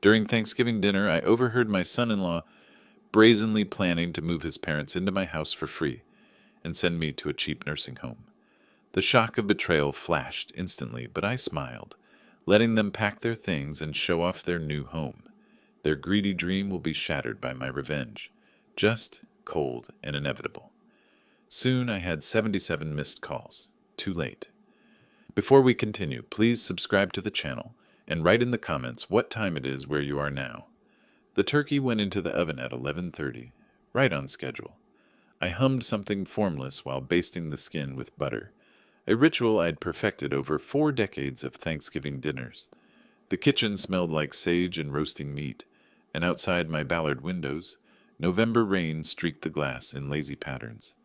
During Thanksgiving dinner, I overheard my son-in-law brazenly planning to move his parents into my house for free and send me to a cheap nursing home. The shock of betrayal flashed instantly, but I smiled, letting them pack their things and show off their new home. Their greedy dream will be shattered by my revenge, just, cold, and inevitable. Soon I had 77 missed calls. Too late. Before we continue, please subscribe to the channel and write in the comments what time it is where you are now. The turkey went into the oven at 11:30, right on schedule. I hummed something formless while basting the skin with butter, a ritual I'd perfected over 4 decades of Thanksgiving dinners. The kitchen smelled like sage and roasting meat, and outside my Ballard windows, November rain streaked the glass in lazy patterns.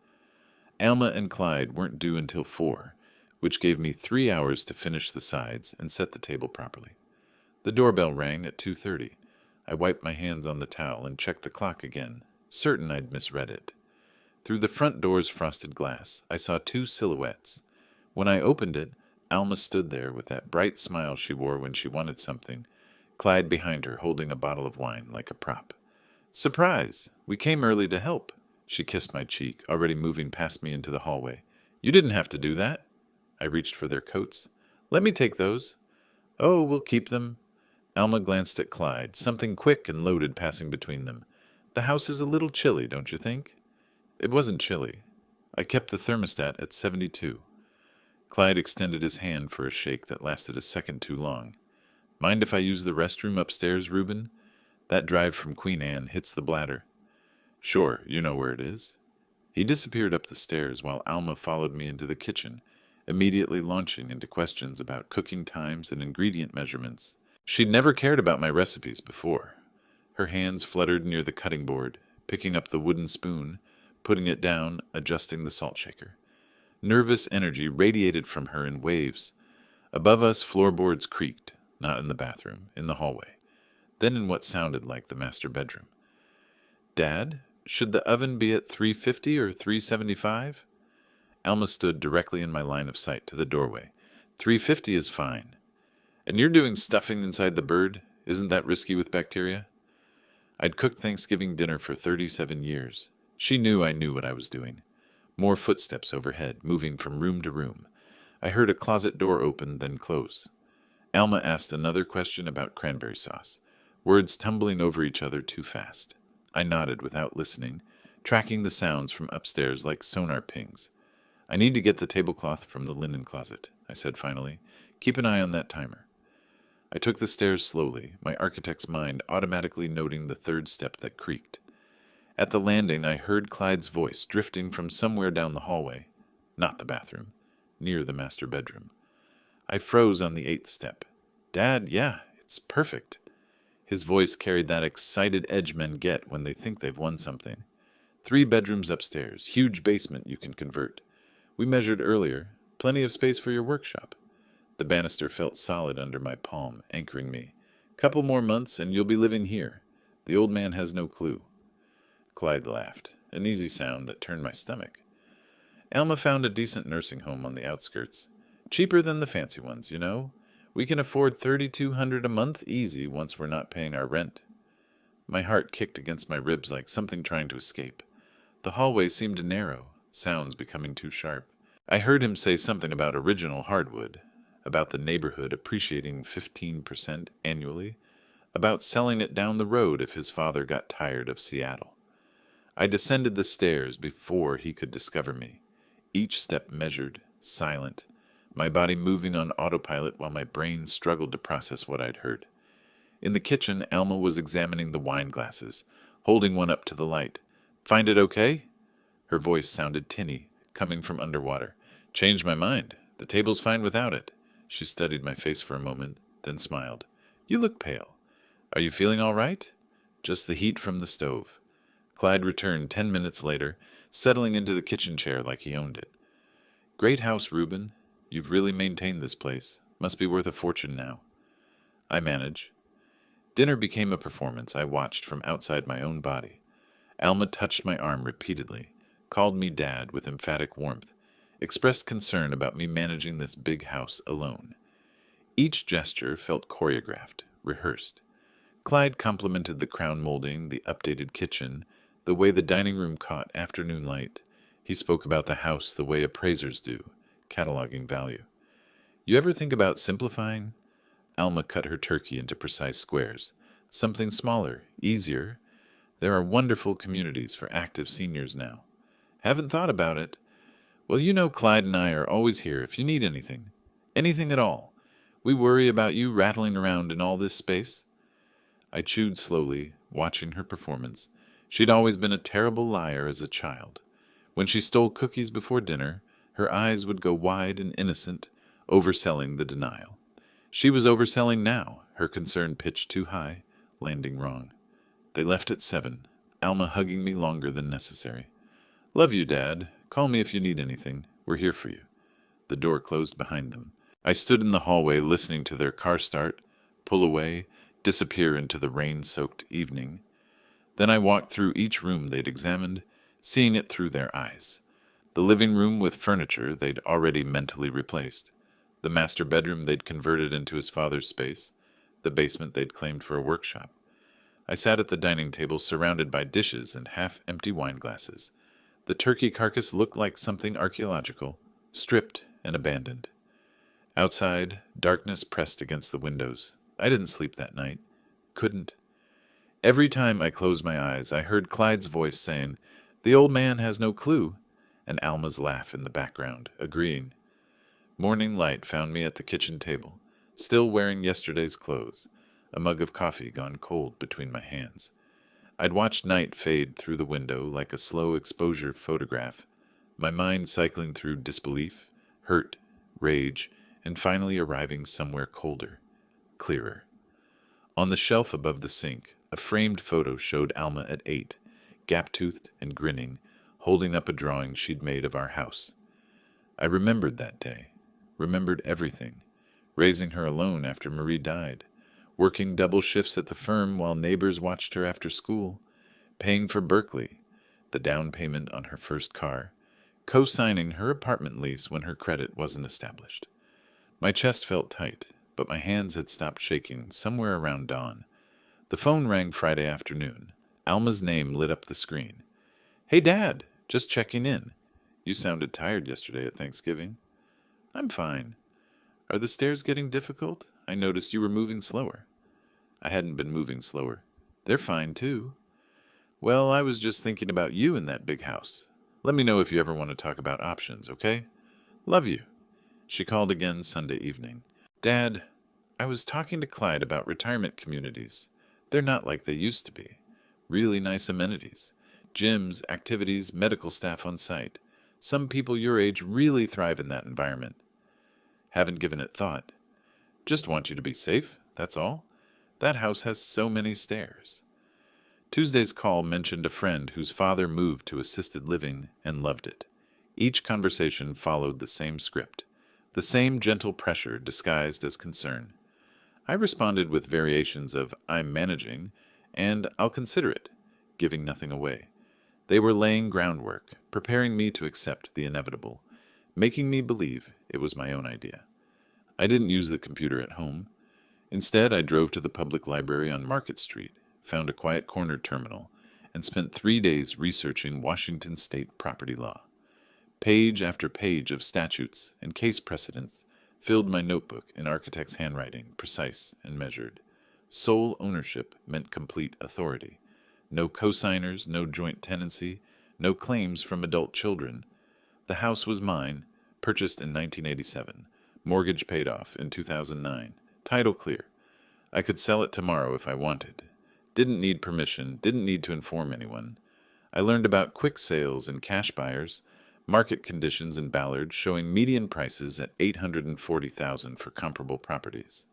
Alma and Clyde weren't due until 4, which gave me 3 hours to finish the sides and set the table properly. The doorbell rang at 2:30. I wiped my hands on the towel and checked the clock again, certain I'd misread it. Through the front door's frosted glass, I saw 2 silhouettes. When I opened it, Alma stood there with that bright smile she wore when she wanted something, Clyde behind her holding a bottle of wine like a prop. "Surprise! We came early to help." She kissed my cheek, already moving past me into the hallway. "You didn't have to do that." I reached for their coats. "Let me take those." "Oh, we'll keep them." Alma glanced at Clyde, something quick and loaded passing between them. "The house is a little chilly, don't you think?" It wasn't chilly. I kept the thermostat at 72. Clyde extended his hand for a shake that lasted a second too long. "Mind if I use the restroom upstairs, Reuben? That drive from Queen Anne hits the bladder." "Sure, you know where it is." He disappeared up the stairs while Alma followed me into the kitchen, immediately launching into questions about cooking times and ingredient measurements. She'd never cared about my recipes before. Her hands fluttered near the cutting board, picking up the wooden spoon, putting it down, adjusting the salt shaker. Nervous energy radiated from her in waves. Above us, floorboards creaked, not in the bathroom, in the hallway, then in what sounded like the master bedroom. "Dad, should the oven be at 350 or 375? Alma stood directly in my line of sight to the doorway. 350 is fine." "And you're doing stuffing inside the bird? Isn't that risky with bacteria?" I'd cooked Thanksgiving dinner for 37 years. She knew I knew what I was doing. More footsteps overhead, moving from room to room. I heard a closet door open, then close. Alma asked another question about cranberry sauce, words tumbling over each other too fast. I nodded without listening, tracking the sounds from upstairs like sonar pings. "I need to get the tablecloth from the linen closet," I said finally. "Keep an eye on that timer." I took the stairs slowly, my architect's mind automatically noting the third step that creaked. At the landing, I heard Clyde's voice drifting from somewhere down the hallway, not the bathroom, near the master bedroom. I froze on the 8th step. "Dad, yeah, it's perfect." His voice carried that excited edge men get when they think they've won something. 3 bedrooms upstairs, huge basement you can convert. We measured earlier, plenty of space for your workshop. The banister felt solid under my palm, anchoring me. "Couple more months and you'll be living here. The old man has no clue." Clyde laughed, an easy sound that turned my stomach. "Alma found a decent nursing home on the outskirts. Cheaper than the fancy ones, you know. We can afford $3,200 a month easy once we're not paying our rent." My heart kicked against my ribs like something trying to escape. The hallway seemed narrow, sounds becoming too sharp. I heard him say something about original hardwood, about the neighborhood appreciating 15% annually, about selling it down the road if his father got tired of Seattle. I descended the stairs before he could discover me, each step measured, silent, my body moving on autopilot while my brain struggled to process what I'd heard. In the kitchen, Alma was examining the wine glasses, holding one up to the light. "Find it okay?" Her voice sounded tinny, coming from underwater. "Changed my mind. The table's fine without it." She studied my face for a moment, then smiled. "You look pale. Are you feeling all right?" "Just the heat from the stove." Clyde returned 10 minutes later, settling into the kitchen chair like he owned it. "Great house, Reuben. You've really maintained this place. Must be worth a fortune now." "I manage." Dinner became a performance I watched from outside my own body. Alma touched my arm repeatedly, called me Dad with emphatic warmth, expressed concern about me managing this big house alone. Each gesture felt choreographed, rehearsed. Clyde complimented the crown molding, the updated kitchen, the way the dining room caught afternoon light. He spoke about the house the way appraisers do, cataloging value. You ever think about simplifying? Alma cut her turkey into precise squares. Something smaller, easier. There are wonderful communities for active seniors now. Haven't thought about it. Well, you know Clyde and I are always here if you need anything. Anything at all. We worry about you rattling around in all this space. I chewed slowly, watching her performance. She'd always been a terrible liar as a child. When she stole cookies before dinner, her eyes would go wide and innocent, overselling the denial. She was overselling now, her concern pitched too high, landing wrong. They left at 7, Alma hugging me longer than necessary. Love you, Dad. Call me if you need anything. We're here for you. The door closed behind them. I stood in the hallway listening to their car start, pull away, disappear into the rain-soaked evening. Then I walked through each room they'd examined, seeing it through their eyes. The living room with furniture they'd already mentally replaced. The master bedroom they'd converted into his father's space. The basement they'd claimed for a workshop. I sat at the dining table surrounded by dishes and half-empty wine glasses. The turkey carcass looked like something archaeological, stripped and abandoned. Outside, darkness pressed against the windows. I didn't sleep that night. Couldn't. Every time I closed my eyes, I heard Clyde's voice saying, "The old man has no clue," and Alma's laugh in the background, agreeing. Morning light found me at the kitchen table, still wearing yesterday's clothes, a mug of coffee gone cold between my hands. I'd watched night fade through the window like a slow exposure photograph, my mind cycling through disbelief, hurt, rage, and finally arriving somewhere colder, clearer. On the shelf above the sink, a framed photo showed Alma at 8, gap-toothed and grinning, holding up a drawing she'd made of our house. I remembered that day, remembered everything, raising her alone after Marie died, working double shifts at the firm while neighbors watched her after school, paying for Berkeley, the down payment on her first car, co-signing her apartment lease when her credit wasn't established. My chest felt tight, but my hands had stopped shaking somewhere around dawn. The phone rang Friday afternoon. Alma's name lit up the screen. "Hey, Dad, just checking in. You sounded tired yesterday at Thanksgiving." "I'm fine. Are the stairs getting difficult? I noticed you were moving slower." I hadn't been moving slower. "They're fine, too." "Well, I was just thinking about you in that big house. Let me know if you ever want to talk about options, okay? Love you." She called again Sunday evening. "Dad, I was talking to Clyde about retirement communities. They're not like they used to be. Really nice amenities. Gyms, activities, medical staff on site. Some people your age really thrive in that environment." "Haven't given it thought. Just want you to be safe, that's all. That house has so many stairs." Tuesday's call mentioned a friend whose father moved to assisted living and loved it. Each conversation followed the same script, the same gentle pressure disguised as concern. I responded with variations of "I'm managing" and "I'll consider it," giving nothing away. They were laying groundwork, preparing me to accept the inevitable, making me believe it was my own idea. I didn't use the computer at home. Instead, I drove to the public library on Market Street, found a quiet corner terminal, and spent 3 days researching Washington state property law. Page after page of statutes and case precedents filled my notebook in architect's handwriting, precise and measured. Sole ownership meant complete authority. No cosigners, no joint tenancy, no claims from adult children. The house was mine, purchased in 1987, mortgage paid off in 2009, title clear. I could sell it tomorrow if I wanted. Didn't need permission, didn't need to inform anyone. I learned about quick sales and cash buyers, market conditions in Ballard showing median prices at $840,000 for comparable properties.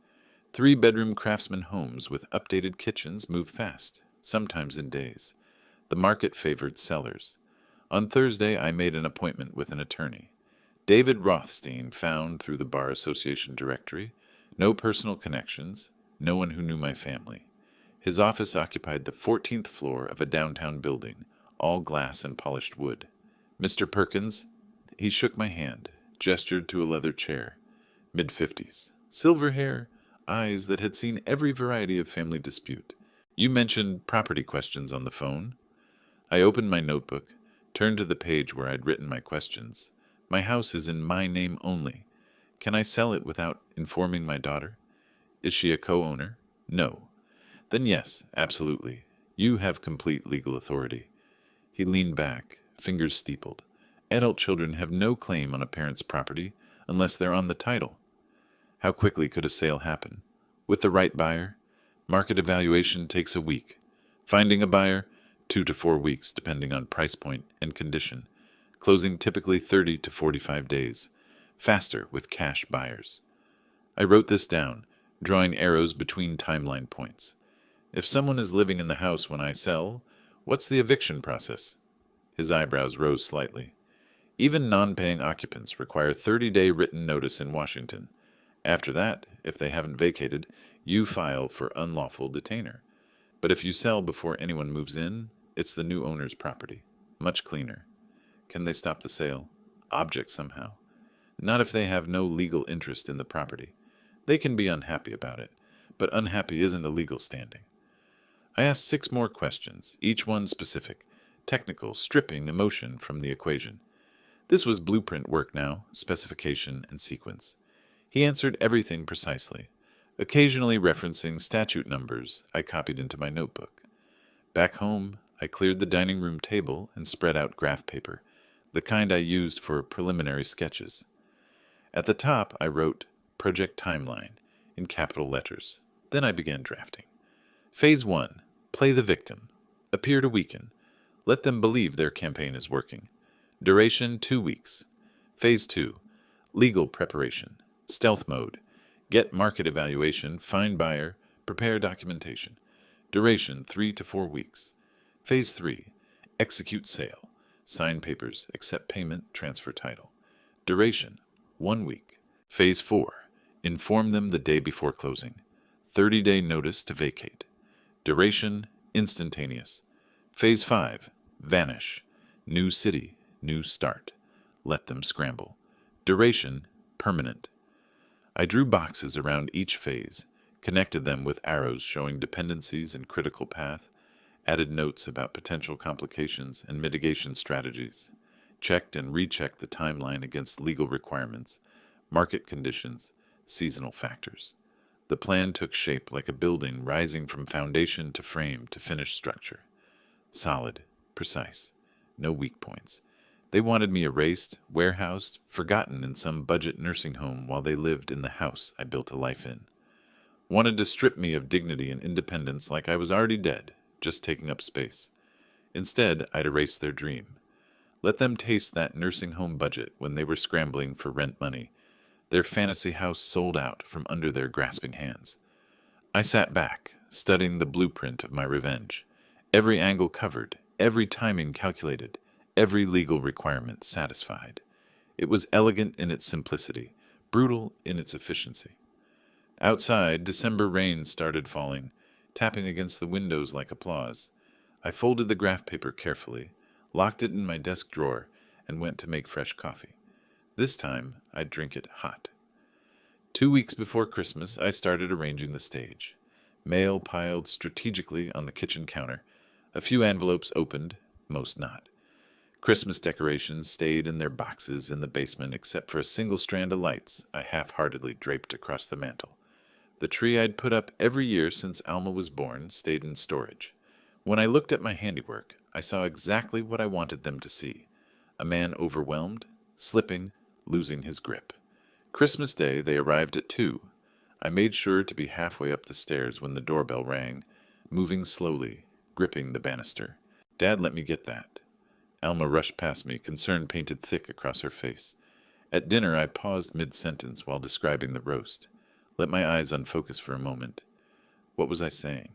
3-bedroom craftsman homes with updated kitchens move fast, sometimes in days. The market favored sellers. On Thursday, I made an appointment with an attorney. David Rothstein found through the Bar Association directory, no personal connections, no one who knew my family. His office occupied the 14th floor of a downtown building, all glass and polished wood. "Mr. Perkins?" He shook my hand, gestured to a leather chair. Mid-50s, silver hair, eyes that had seen every variety of family dispute. You mentioned property questions on the phone. I opened my notebook, turned to the page where I'd written my questions. My house is in my name only. Can I sell it without informing my daughter? Is she a co-owner? No. Then yes, absolutely. You have complete legal authority. He leaned back, fingers steepled. Adult children have no claim on a parent's property unless they're on the title. How quickly could a sale happen? With the right buyer? Market evaluation takes a week. Finding a buyer? 2 to 4 weeks, depending on price point and condition. Closing typically 30 to 45 days. Faster with cash buyers. I wrote this down, drawing arrows between timeline points. If someone is living in the house when I sell, what's the eviction process? His eyebrows rose slightly. Even non-paying occupants require 30-day written notice in Washington. After that, if they haven't vacated, you file for unlawful detainer. But if you sell before anyone moves in, it's the new owner's property. Much cleaner. Can they stop the sale? Object somehow. Not if they have no legal interest in the property. They can be unhappy about it, but unhappy isn't a legal standing. I asked 6 more questions, each one specific, technical, stripping emotion from the equation. This was blueprint work now, specification and sequence. He answered everything precisely, occasionally referencing statute numbers I copied into my notebook. Back home, I cleared the dining room table and spread out graph paper, the kind I used for preliminary sketches. At the top, I wrote Project Timeline in capital letters. Then I began drafting. Phase 1. Play the victim. Appear to weaken. Let them believe their campaign is working. Duration 2 weeks. Phase 2. Legal preparation. Stealth mode. Get market evaluation, find buyer, prepare documentation. Duration 3 to 4 weeks. Phase 3. Execute sale. Sign papers, accept payment, transfer title. Duration 1 week. Phase 4. Inform them the day before closing. 30-day notice to vacate. Duration instantaneous. Phase 5. Vanish. New city, new start. Let them scramble. Duration permanent. I drew boxes around each phase, connected them with arrows showing dependencies and critical path, added notes about potential complications and mitigation strategies, checked and rechecked the timeline against legal requirements, market conditions, seasonal factors. The plan took shape like a building rising from foundation to frame to finished structure. Solid, precise, no weak points. They wanted me erased, warehoused, forgotten in some budget nursing home while they lived in the house I built a life in. Wanted to strip me of dignity and independence like I was already dead, just taking up space. Instead, I'd erase their dream. Let them taste that nursing home budget when they were scrambling for rent money. Their fantasy house sold out from under their grasping hands. I sat back, studying the blueprint of my revenge. Every angle covered, every timing calculated, every legal requirement satisfied. It was elegant in its simplicity, brutal in its efficiency. Outside, December rain started falling, tapping against the windows like applause. I folded the graph paper carefully, locked it in my desk drawer, and went to make fresh coffee. This time, I'd drink it hot. 2 weeks before Christmas, I started arranging the stage. Mail piled strategically on the kitchen counter. A few envelopes opened, most not. Christmas decorations stayed in their boxes in the basement except for a single strand of lights I half-heartedly draped across the mantel. The tree I'd put up every year since Alma was born stayed in storage. When I looked at my handiwork, I saw exactly what I wanted them to see. A man overwhelmed, slipping, losing his grip. Christmas Day, they arrived at 2. I made sure to be halfway up the stairs when the doorbell rang, moving slowly, gripping the banister. Dad let me get that. Alma rushed past me, concern painted thick across her face. At dinner, I paused mid-sentence while describing the roast. Let my eyes unfocus for a moment. What was I saying?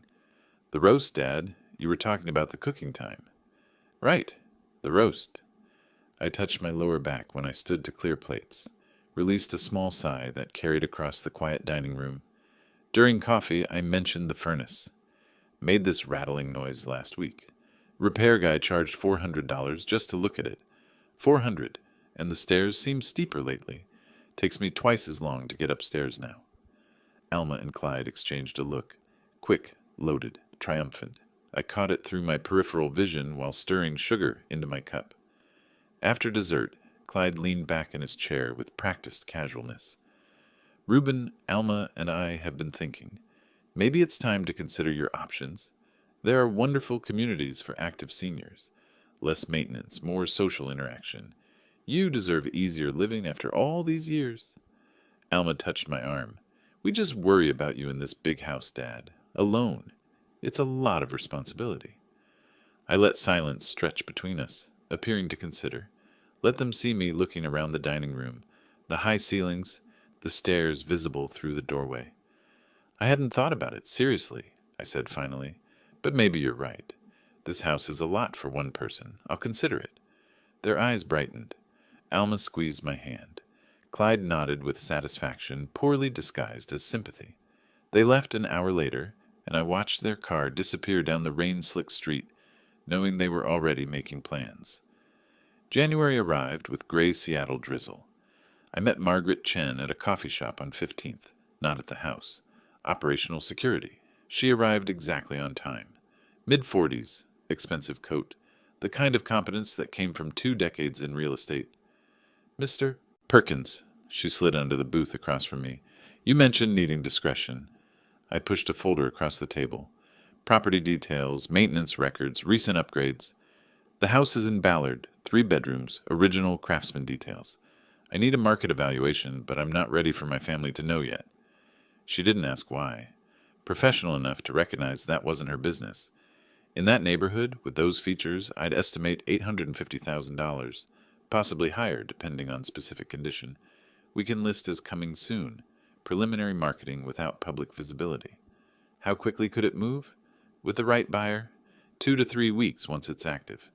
The roast, Dad. You were talking about the cooking time. Right. The roast. I touched my lower back when I stood to clear plates, released a small sigh that carried across the quiet dining room. During coffee, I mentioned the furnace. Made this rattling noise last week. Repair guy charged $400 just to look at it. $400, and the stairs seem steeper lately. Takes me twice as long to get upstairs now. Alma and Clyde exchanged a look. Quick, loaded. triumphant. I caught it through my peripheral vision while stirring sugar into my cup. After dessert, Clyde leaned back in his chair with practiced casualness. Reuben, Alma, and I have been thinking. Maybe it's time to consider your options. There are wonderful communities for active seniors. Less maintenance, more social interaction. You deserve easier living after all these years. Alma touched my arm. We just worry about you in this big house, Dad. Alone. It's a lot of responsibility. I let silence stretch between us, appearing to consider. Let them see me looking around the dining room, the high ceilings, the stairs visible through the doorway. I hadn't thought about it seriously, I said finally, but maybe you're right. This house is a lot for one person. I'll consider it. Their eyes brightened. Alma squeezed my hand. Clyde nodded with satisfaction, poorly disguised as sympathy. They left an hour later, and I watched their car disappear down the rain-slick street, knowing they were already making plans. January arrived with gray Seattle drizzle. I met Margaret Chen at a coffee shop on 15th, not at the house. Operational security. She arrived exactly on time. Mid-40s, expensive coat, the kind of competence that came from 2 decades in real estate. Mr. Perkins, she slid under the booth across from me. You mentioned needing discretion. I pushed a folder across the table. Property details, maintenance records, recent upgrades. The house is in Ballard, 3 bedrooms, original craftsman details. I need a market evaluation, but I'm not ready for my family to know yet. She didn't ask why. Professional enough to recognize that wasn't her business. In that neighborhood, with those features, I'd estimate $850,000, possibly higher depending on specific condition. We can list as coming soon, preliminary marketing without public visibility. How quickly could it move? With the right buyer? 2 to 3 weeks once it's active.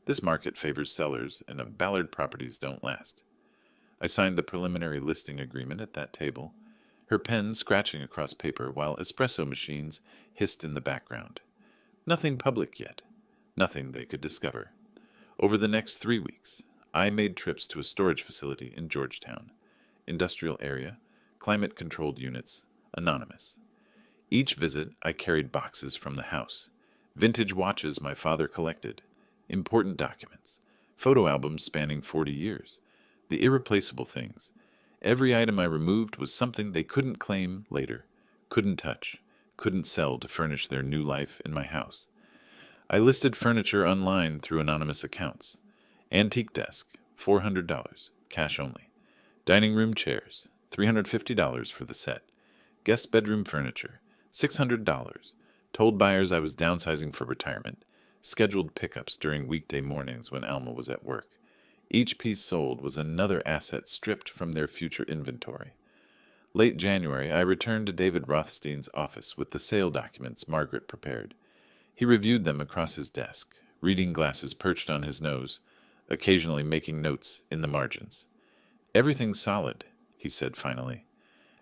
This market favors sellers, and Ballard properties don't last. I signed the preliminary listing agreement at that table, her pen scratching across paper while espresso machines hissed in the background. Nothing public yet. Nothing they could discover. Over the next 3 weeks, I made trips to a storage facility in Georgetown. Industrial area, climate-controlled units, anonymous. Each visit, I carried boxes from the house. Vintage watches my father collected. Important documents. Photo albums spanning 40 years. The irreplaceable things. Every item I removed was something they couldn't claim later, couldn't touch, couldn't sell to furnish their new life in my house. I listed furniture online through anonymous accounts. Antique desk, $400, cash only. Dining room chairs, $350 for the set. Guest bedroom furniture, $600. Told buyers I was downsizing for retirement. Scheduled pickups during weekday mornings when Alma was at work. Each piece sold was another asset stripped from their future inventory. Late January, I returned to David Rothstein's office with the sale documents Margaret prepared. He reviewed them across his desk, reading glasses perched on his nose, occasionally making notes in the margins. Everything's solid, he said finally.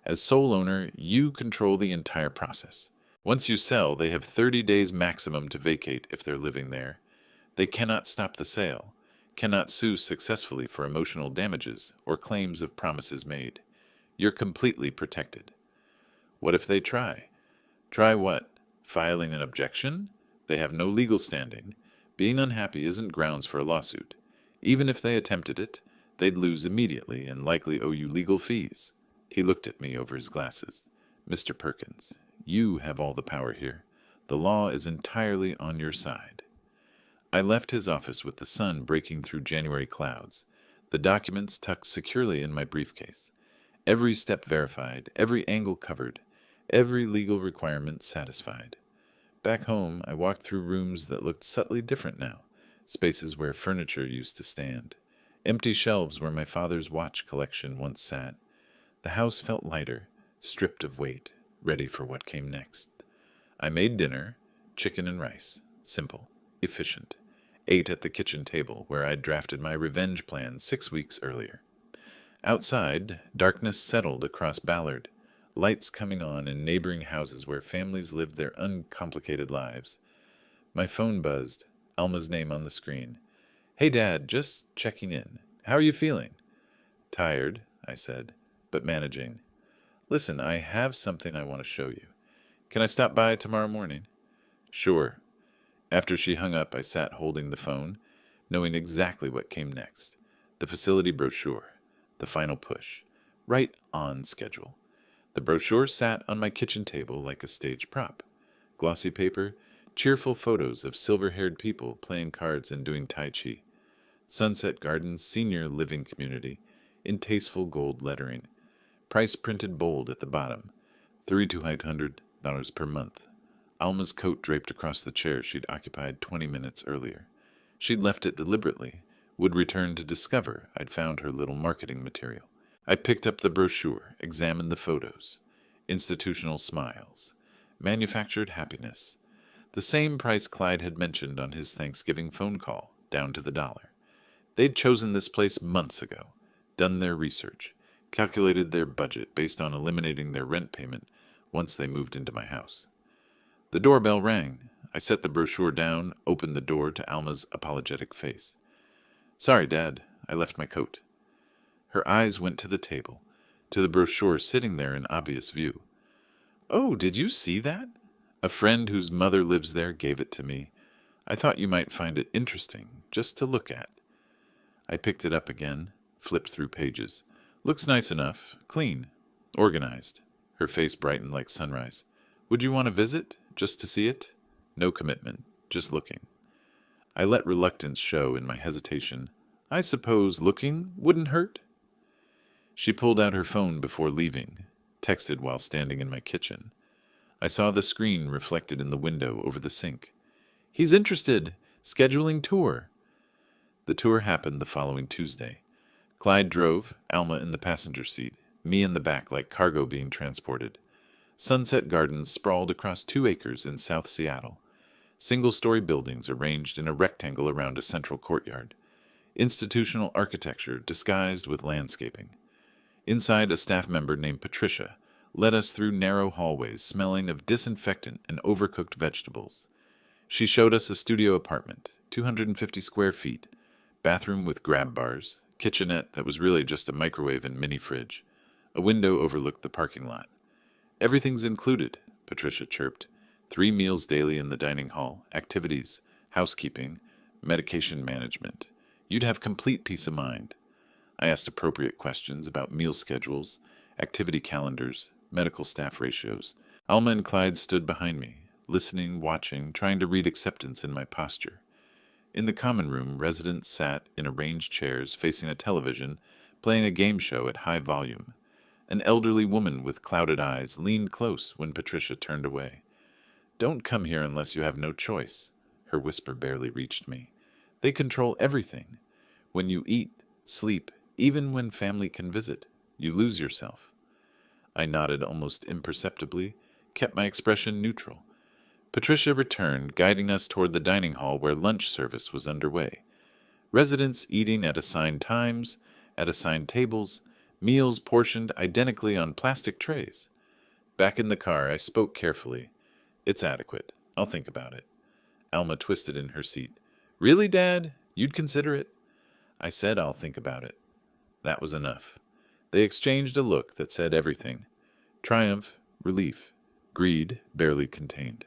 As sole owner, you control the entire process. Once you sell, they have 30 days maximum to vacate if they're living there. They cannot stop the sale, cannot sue successfully for emotional damages or claims of promises made. You're completely protected. What if they try? Try what? Filing an objection? They have no legal standing. Being unhappy isn't grounds for a lawsuit. Even if they attempted it, they'd lose immediately and likely owe you legal fees. He looked at me over his glasses. Mr. Perkins, you have all the power here. The law is entirely on your side. I left his office with the sun breaking through January clouds, the documents tucked securely in my briefcase. Every step verified, every angle covered, every legal requirement satisfied. Back home, I walked through rooms that looked subtly different now, spaces where furniture used to stand, empty shelves where my father's watch collection once sat. The house felt lighter, stripped of weight, ready for what came next. I made dinner, chicken and rice, simple, efficient. Ate at the kitchen table where I'd drafted my revenge plan 6 weeks earlier. Outside, darkness settled across Ballard, lights coming on in neighboring houses where families lived their uncomplicated lives. My phone buzzed, Alma's name on the screen. Hey, Dad, just checking in. How are you feeling? Tired, I said, but managing. Listen, I have something I want to show you. Can I stop by tomorrow morning? Sure. After she hung up, I sat holding the phone, knowing exactly what came next. The facility brochure. The final push. Right on schedule. The brochure sat on my kitchen table like a stage prop. Glossy paper, cheerful photos of silver-haired people playing cards and doing Tai Chi. Sunset Gardens Senior Living Community, in tasteful gold lettering. Price printed bold at the bottom. $3,200 per month. Alma's coat draped across the chair she'd occupied 20 minutes earlier. She'd left it deliberately, would return to discover I'd found her little marketing material. I picked up the brochure, examined the photos. Institutional smiles. Manufactured happiness. The same price Clyde had mentioned on his Thanksgiving phone call, down to the dollar. They'd chosen this place months ago, done their research, calculated their budget based on eliminating their rent payment once they moved into my house. The doorbell rang. I set the brochure down, opened the door to Alma's apologetic face. Sorry, Dad, I left my coat. Her eyes went to the table, to the brochure sitting there in obvious view. Oh, did you see that? A friend whose mother lives there gave it to me. I thought you might find it interesting, just to look at. I picked it up again, flipped through pages. Looks nice enough, clean, organized. Her face brightened like sunrise. Would you want to visit, just to see it? No commitment, just looking. I let reluctance show in my hesitation. I suppose looking wouldn't hurt? She pulled out her phone before leaving, texted while standing in my kitchen. I saw the screen reflected in the window over the sink. He's interested. Scheduling tour. The tour happened the following Tuesday. Clyde drove, Alma in the passenger seat, me in the back like cargo being transported. Sunset Gardens sprawled across 2 acres in South Seattle. Single-story buildings arranged in a rectangle around a central courtyard. Institutional architecture disguised with landscaping. Inside, a staff member named Patricia led us through narrow hallways smelling of disinfectant and overcooked vegetables. She showed us a studio apartment, 250 square feet, bathroom with grab bars, kitchenette that was really just a microwave and mini fridge. A window overlooked the parking lot. Everything's included, Patricia chirped. 3 meals daily in the dining hall, activities, housekeeping, medication management. You'd have complete peace of mind. I asked appropriate questions about meal schedules, activity calendars, medical staff ratios. Alma and Clyde stood behind me, listening, watching, trying to read acceptance in my posture. In the common room, residents sat in arranged chairs facing a television, playing a game show at high volume. An elderly woman with clouded eyes leaned close when Patricia turned away. Don't come here unless you have no choice. Her whisper barely reached me. They control everything. When you eat, sleep, even when family can visit, you lose yourself. I nodded almost imperceptibly, kept my expression neutral. Patricia returned, guiding us toward the dining hall where lunch service was underway. Residents eating at assigned times, at assigned tables, meals portioned identically on plastic trays. Back in the car, I spoke carefully. It's adequate. I'll think about it. Alma twisted in her seat. Really, Dad? You'd consider it? I said I'll think about it. That was enough. They exchanged a look that said everything. Triumph, relief, greed barely contained.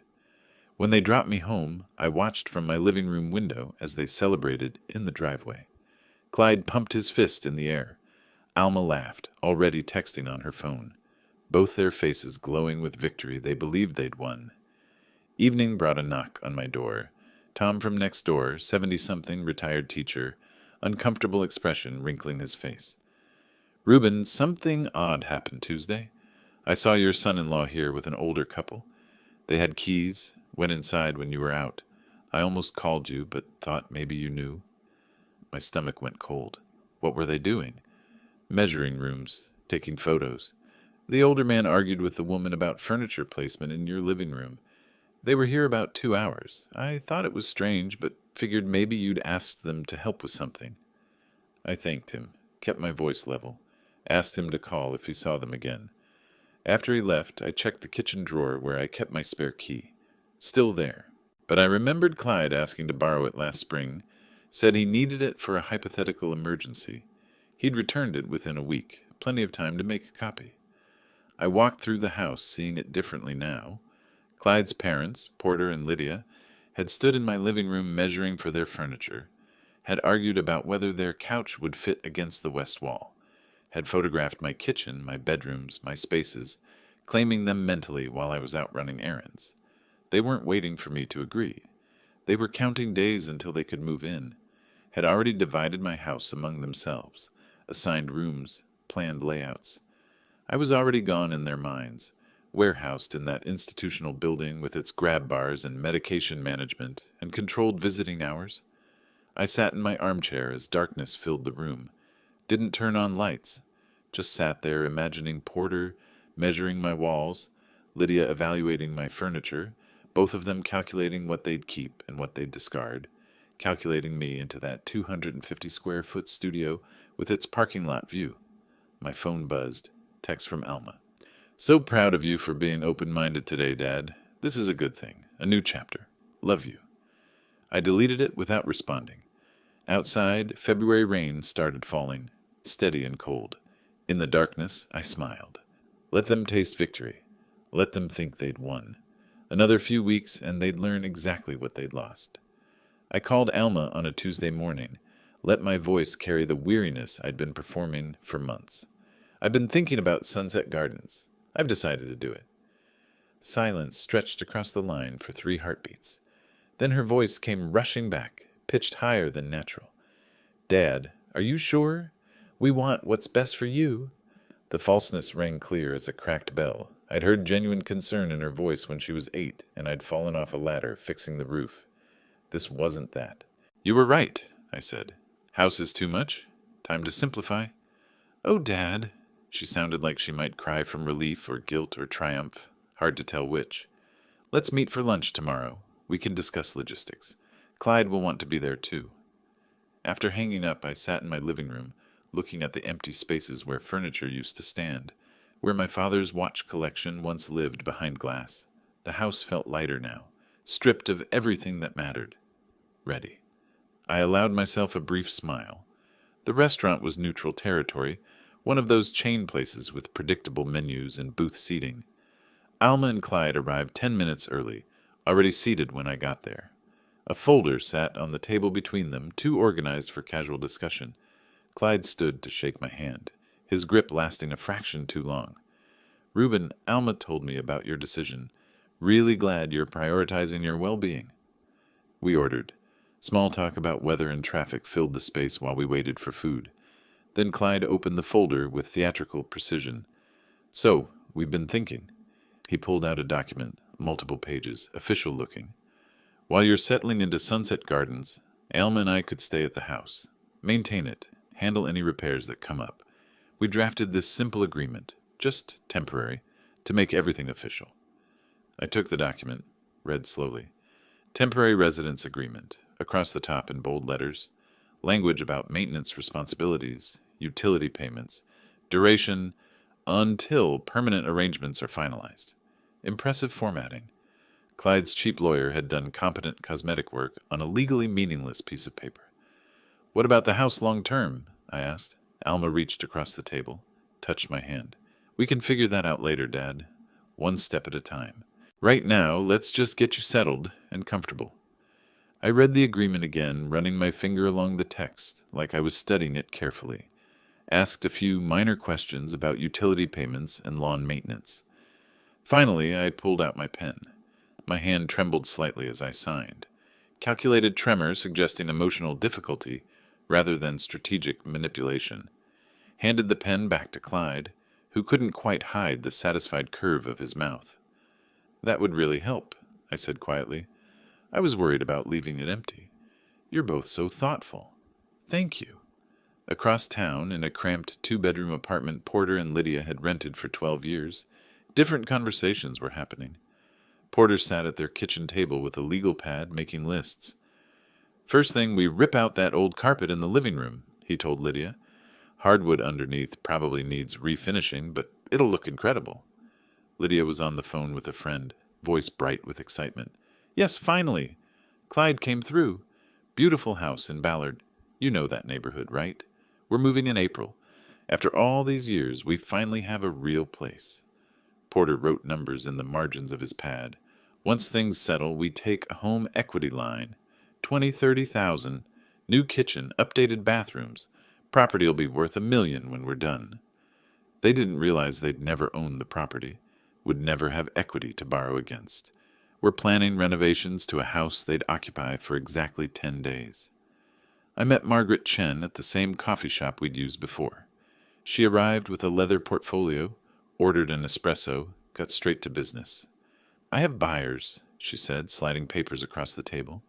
When they dropped me home, I watched from my living room window as they celebrated in the driveway. Clyde pumped his fist in the air. Alma laughed, already texting on her phone. Both their faces glowing with victory they believed they'd won. Evening brought a knock on my door. Tom from next door, 70-something retired teacher, uncomfortable expression wrinkling his face. Reuben, something odd happened Tuesday. I saw your son-in-law here with an older couple. They had keys, went inside when you were out. I almost called you, but thought maybe you knew. My stomach went cold. What were they doing? Measuring rooms, taking photos. The older man argued with the woman about furniture placement in your living room. They were here about 2 hours. I thought it was strange, but figured maybe you'd asked them to help with something. I thanked him, kept my voice level, asked him to call if he saw them again. After he left, I checked the kitchen drawer where I kept my spare key. Still there. But I remembered Clyde asking to borrow it last spring, said he needed it for a hypothetical emergency. He'd returned it within a week, plenty of time to make a copy. I walked through the house, seeing it differently now. Clyde's parents, Porter and Lydia, had stood in my living room measuring for their furniture, had argued about whether their couch would fit against the west wall, had photographed my kitchen, my bedrooms, my spaces, claiming them mentally while I was out running errands. They weren't waiting for me to agree. They were counting days until they could move in, had already divided my house among themselves, assigned rooms, planned layouts. I was already gone in their minds, warehoused in that institutional building with its grab bars and medication management and controlled visiting hours. I sat in my armchair as darkness filled the room, didn't turn on lights, just sat there imagining Porter measuring my walls, Lydia evaluating my furniture, both of them calculating what they'd keep and what they'd discard, calculating me into that 250 square foot studio with its parking lot view. My phone buzzed. Text from Alma. So proud of you for being open-minded today, Dad. This is a good thing. A new chapter. Love you. I deleted it without responding. Outside, February rain started falling, steady and cold. In the darkness, I smiled. Let them taste victory. Let them think they'd won. Another few weeks and they'd learn exactly what they'd lost. I called Alma on a Tuesday morning, let my voice carry the weariness I'd been performing for months. I've been thinking about Sunset Gardens. I've decided to do it. Silence stretched across the line for 3 heartbeats. Then her voice came rushing back, pitched higher than natural. Dad, are you sure? We want what's best for you. The falseness rang clear as a cracked bell. I'd heard genuine concern in her voice when she was 8, and I'd fallen off a ladder fixing the roof. This wasn't that. You were right, I said. House is too much. Time to simplify. Oh, Dad. She sounded like she might cry from relief or guilt or triumph. Hard to tell which. Let's meet for lunch tomorrow. We can discuss logistics. Clyde will want to be there too. After hanging up, I sat in my living room, looking at the empty spaces where furniture used to stand, where my father's watch collection once lived behind glass. The house felt lighter now, stripped of everything that mattered. Ready. I allowed myself a brief smile. The restaurant was neutral territory, one of those chain places with predictable menus and booth seating. Alma and Clyde arrived 10 minutes early, already seated when I got there. A folder sat on the table between them, too organized for casual discussion. Clyde stood to shake my hand, his grip lasting a fraction too long. Reuben, Alma told me about your decision. Really glad you're prioritizing your well-being. We ordered. Small talk about weather and traffic filled the space while we waited for food. Then Clyde opened the folder with theatrical precision. So, we've been thinking. He pulled out a document, multiple pages, official-looking. While you're settling into Sunset Gardens, Alma and I could stay at the house, maintain it, handle any repairs that come up. We drafted this simple agreement, just temporary, to make everything official. I took the document, read slowly. Temporary residence agreement, across the top in bold letters. Language about maintenance responsibilities, utility payments, duration, until permanent arrangements are finalized. Impressive formatting. Clyde's cheap lawyer had done competent cosmetic work on a legally meaningless piece of paper. What about the house long term? I asked. Alma reached across the table, touched my hand. We can figure that out later, Dad. One step at a time. Right now, let's just get you settled and comfortable. I read the agreement again, running my finger along the text like I was studying it carefully. Asked a few minor questions about utility payments and lawn maintenance. Finally, I pulled out my pen. My hand trembled slightly as I signed. Calculated tremor suggesting emotional difficulty rather than strategic manipulation. Handed the pen back to Clyde, who couldn't quite hide the satisfied curve of his mouth. That would really help, I said quietly. I was worried about leaving it empty. You're both so thoughtful. Thank you. Across town, in a cramped 2-bedroom apartment Porter and Lydia had rented for 12 years, different conversations were happening. Porter sat at their kitchen table with a legal pad making lists. First thing, we rip out that old carpet in the living room, he told Lydia. Hardwood underneath probably needs refinishing, but it'll look incredible. Lydia was on the phone with a friend, voice bright with excitement. Yes, finally. Clyde came through. Beautiful house in Ballard. You know that neighborhood, right? We're moving in April. After all these years, we finally have a real place. Porter wrote numbers in the margins of his pad. Once things settle, we take a home equity line. 20, 30,000, new kitchen, updated bathrooms. Property will be worth $1 million when we're done. They didn't realize they'd never own the property, would never have equity to borrow against. We're planning renovations to a house they'd occupy for exactly 10 days. I met Margaret Chen at the same coffee shop we'd used before. She arrived with a leather portfolio, ordered an espresso, got straight to business. I have buyers, she said, sliding papers across the table.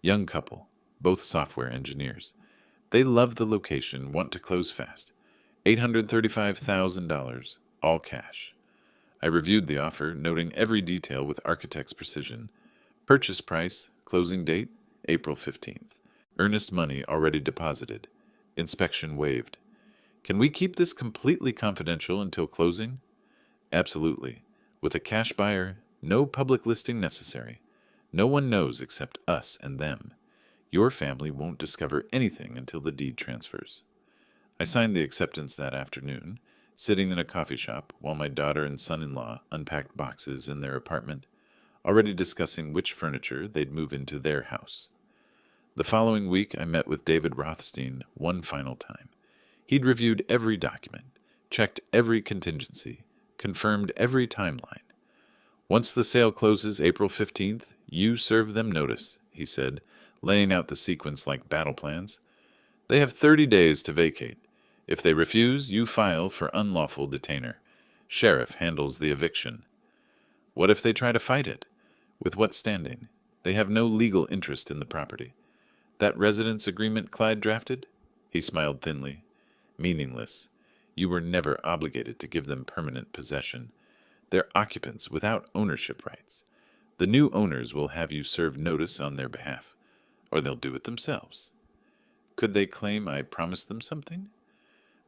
Young couple, both software engineers. They love the location, want to close fast. $835,000, all cash. I reviewed the offer, noting every detail with architect's precision. Purchase price, closing date, April 15th. Earnest money already deposited. Inspection waived. Can we keep this completely confidential until closing? Absolutely. With a cash buyer, no public listing necessary. No one knows except us and them. Your family won't discover anything until the deed transfers. I signed the acceptance that afternoon, sitting in a coffee shop while my daughter and son-in-law unpacked boxes in their apartment, already discussing which furniture they'd move into their house. The following week, I met with David Rothstein one final time. He'd reviewed every document, checked every contingency, confirmed every timeline. Once the sale closes April 15th, you serve them notice, he said, laying out the sequence like battle plans. They have 30 days to vacate. If they refuse, you file for unlawful detainer. Sheriff handles the eviction. What if they try to fight it? With what standing? They have no legal interest in the property. That residence agreement Clyde drafted? He smiled thinly. Meaningless. You were never obligated to give them permanent possession. They're occupants without ownership rights. The new owners will have you serve notice on their behalf, or they'll do it themselves. Could they claim I promised them something?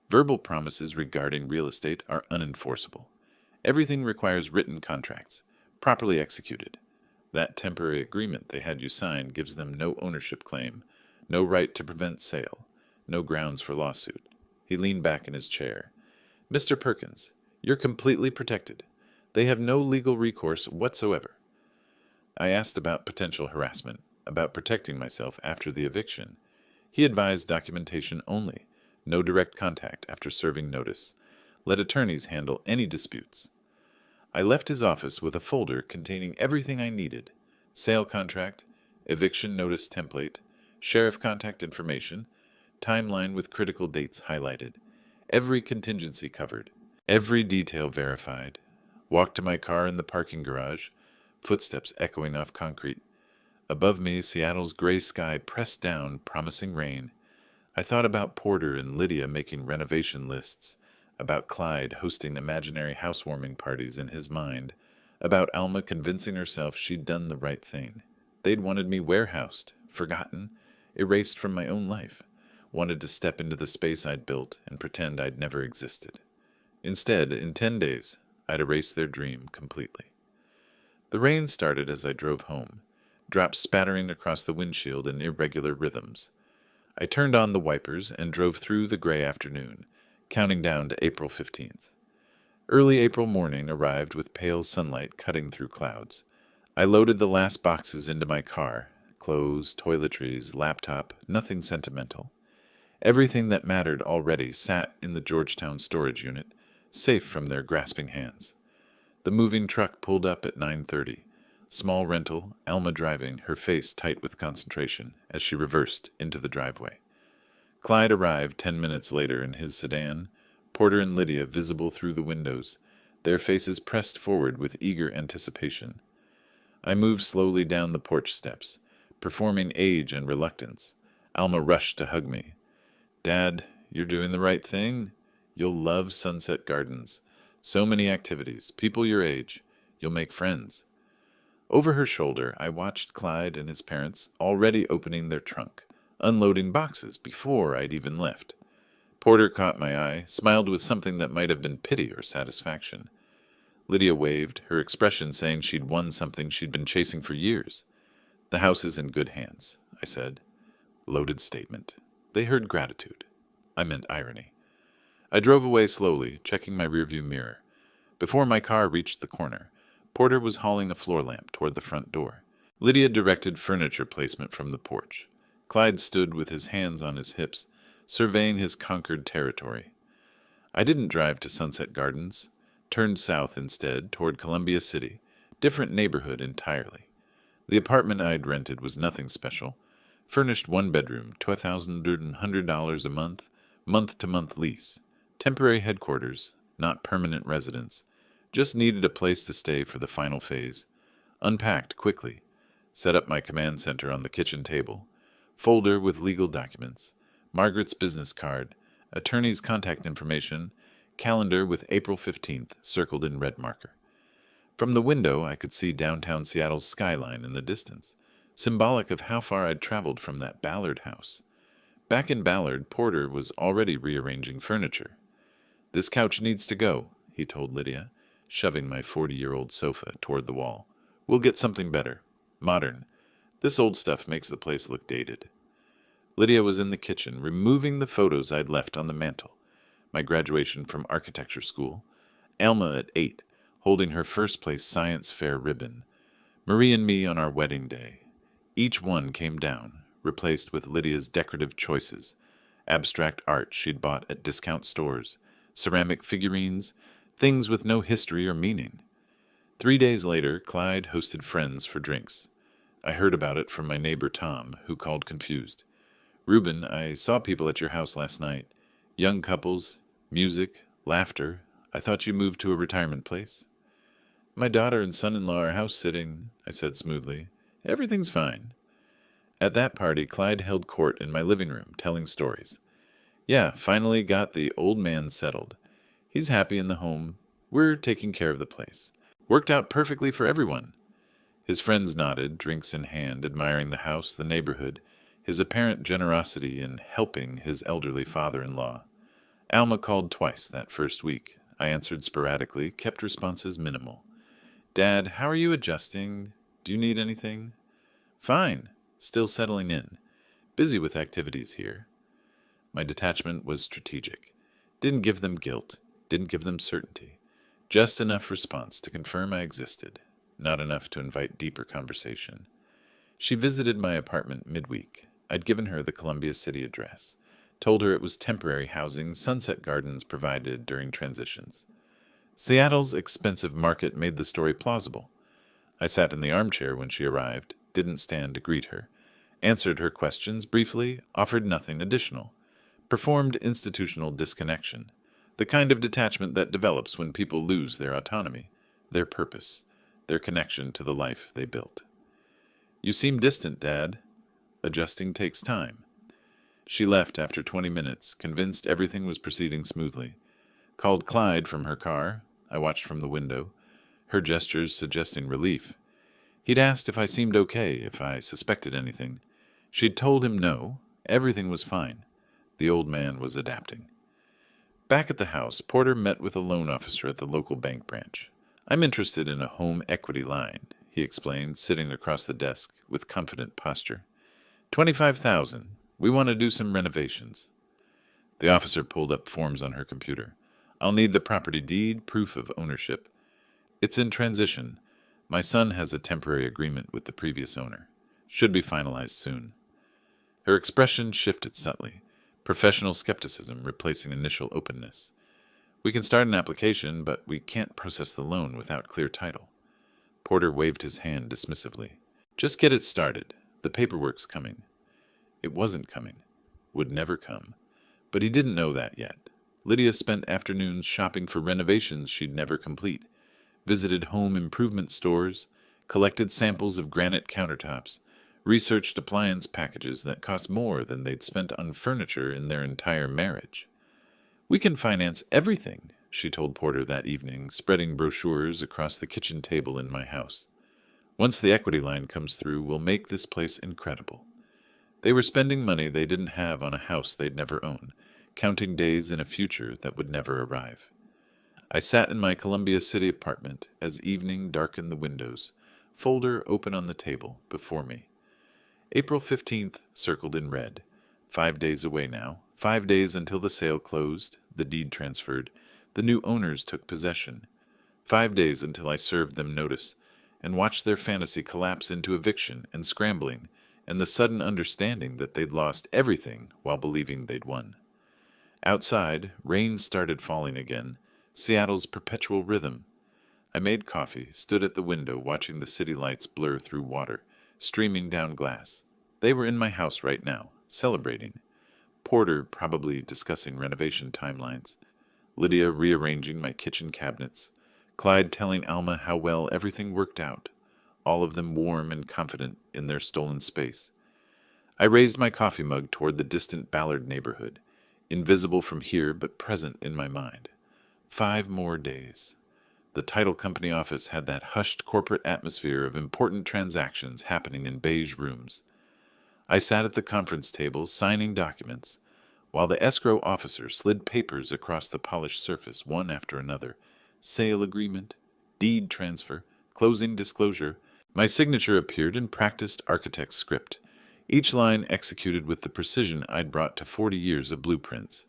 Verbal promises regarding real estate are unenforceable. Everything requires written contracts, properly executed. That temporary agreement they had you sign gives them no ownership claim, no right to prevent sale, no grounds for lawsuit. He leaned back in his chair. Mr. Perkins, you're completely protected. They have no legal recourse whatsoever. I asked about potential harassment, about protecting myself after the eviction. He advised documentation only, no direct contact after serving notice. Let attorneys handle any disputes. I left his office with a folder containing everything I needed: sale contract, eviction notice template, sheriff contact information, timeline with critical dates highlighted, every contingency covered, every detail verified. Walked to my car in the parking garage, footsteps echoing off concrete. Above me, Seattle's gray sky pressed down, promising rain. I thought about Porter and Lydia making renovation lists, about Clyde hosting imaginary housewarming parties in his mind, about Alma convincing herself she'd done the right thing. They'd wanted me warehoused, forgotten, erased from my own life, wanted to step into the space I'd built and pretend I'd never existed. Instead, in 10 days, I'd erased their dream completely. The rain started as I drove home, drops spattering across the windshield in irregular rhythms. I turned on the wipers and drove through the gray afternoon, counting down to April 15th. Early April morning arrived with pale sunlight cutting through clouds. I loaded the last boxes into my car, clothes, toiletries, laptop, nothing sentimental. Everything that mattered already sat in the Georgetown storage unit, safe from their grasping hands. The moving truck pulled up at 9:30. Small rental, Alma driving, her face tight with concentration, as she reversed into the driveway. Clyde arrived 10 minutes later in his sedan, Porter and Lydia visible through the windows, their faces pressed forward with eager anticipation. I moved slowly down the porch steps, performing age and reluctance. Alma rushed to hug me. Dad, you're doing the right thing. You'll love Sunset Gardens. So many activities, people your age. You'll make friends. Over her shoulder, I watched Clyde and his parents already opening their trunk, unloading boxes before I'd even left. Porter caught my eye, smiled with something that might have been pity or satisfaction. Lydia waved, her expression saying she'd won something she'd been chasing for years. The house is in good hands, I said. Loaded statement. They heard gratitude. I meant irony. I drove away slowly, checking my rearview mirror. Before my car reached the corner, Porter was hauling a floor lamp toward the front door. Lydia directed furniture placement from the porch. Clyde stood with his hands on his hips, surveying his conquered territory. I didn't drive to Sunset Gardens, turned south instead toward Columbia City, different neighborhood entirely. The apartment I'd rented was nothing special. Furnished one bedroom, $1,100 a month, month-to-month lease. Temporary headquarters, not permanent residence. Just needed a place to stay for the final phase. Unpacked quickly. Set up my command center on the kitchen table. Folder with legal documents. Margaret's business card. Attorney's contact information. Calendar with April 15th circled in red marker. From the window, I could see downtown Seattle's skyline in the distance, symbolic of how far I'd traveled from that Ballard house. Back in Ballard, Porter was already rearranging furniture. "This couch needs to go," he told Lydia, shoving my 40-year-old sofa toward the wall. "We'll get something better. Modern. This old stuff makes the place look dated." Lydia was in the kitchen, removing the photos I'd left on the mantel. My graduation from architecture school. Alma at 8, holding her first-place science fair ribbon. Marie and me on our wedding day. Each one came down, replaced with Lydia's decorative choices. Abstract art she'd bought at discount stores. Ceramic figurines. Things with no history or meaning. 3 days later, Clyde hosted friends for drinks. I heard about it from my neighbor Tom, who called confused. "Reuben, I saw people at your house last night. Young couples, music, laughter. I thought you moved to a retirement place." "My daughter and son-in-law are house-sitting," I said smoothly. "Everything's fine." At that party, Clyde held court in my living room, telling stories. "Yeah, finally got the old man settled. He's happy in the home. We're taking care of the place. Worked out perfectly for everyone." His friends nodded, drinks in hand, admiring the house, the neighborhood, his apparent generosity in helping his elderly father-in-law. Alma called twice that first week. I answered sporadically, kept responses minimal. "Dad, how are you adjusting? Do you need anything?" "Fine. Still settling in. Busy with activities here." My detachment was strategic. Didn't give them guilt. Didn't give them certainty. Just enough response to confirm I existed. Not enough to invite deeper conversation. She visited my apartment midweek. I'd given her the Columbia City address. Told her it was temporary housing Sunset Gardens provided during transitions. Seattle's expensive market made the story plausible. I sat in the armchair when she arrived, didn't stand to greet her, answered her questions briefly, offered nothing additional, performed institutional disconnection, the kind of detachment that develops when people lose their autonomy, their purpose, their connection to the life they built. "You seem distant, Dad." "Adjusting takes time." She left after 20 minutes, convinced everything was proceeding smoothly. Called Clyde from her car. I watched from the window, her gestures suggesting relief. He'd asked if I seemed okay, if I suspected anything. She'd told him no, everything was fine. The old man was adapting. Back at the house, Porter met with a loan officer at the local bank branch. "I'm interested in a home equity line," he explained, sitting across the desk with confident posture. $25,000. We want to do some renovations." The officer pulled up forms on her computer. "I'll need the property deed, proof of ownership. It's in transition. My son has a temporary agreement with the previous owner. Should be finalized soon." Her expression shifted subtly, professional skepticism replacing initial openness. "We can start an application, but we can't process the loan without clear title." Porter waved his hand dismissively. "Just get it started. The paperwork's coming." It wasn't coming. Would never come. But he didn't know that yet. Lydia spent afternoons shopping for renovations she'd never complete, visited home improvement stores, collected samples of granite countertops, researched appliance packages that cost more than they'd spent on furniture in their entire marriage. "We can finance everything," she told Porter that evening, spreading brochures across the kitchen table in my house. "Once the equity line comes through, we'll make this place incredible." They were spending money they didn't have on a house they'd never own, counting days in a future that would never arrive. I sat in my Columbia City apartment as evening darkened the windows, folder open on the table before me. April 15th circled in red. 5 days away now. 5 days until the sale closed, the deed transferred, the new owners took possession. 5 days until I served them notice, and watched their fantasy collapse into eviction and scrambling, and the sudden understanding that they'd lost everything while believing they'd won. Outside, rain started falling again, Seattle's perpetual rhythm. I made coffee, stood at the window watching the city lights blur through water, streaming down glass. They were in my house right now, celebrating. Porter probably discussing renovation timelines. Lydia rearranging my kitchen cabinets. Clyde telling Alma how well everything worked out, all of them warm and confident in their stolen space. I raised my coffee mug toward the distant Ballard neighborhood, invisible from here but present in my mind. 5 more days. The title company office had that hushed corporate atmosphere of important transactions happening in beige rooms. I sat at the conference table signing documents, while the escrow officer slid papers across the polished surface one after another. Sale agreement, deed transfer, closing disclosure. My signature appeared in practiced architect script, each line executed with the precision I'd brought to 40 years of blueprints.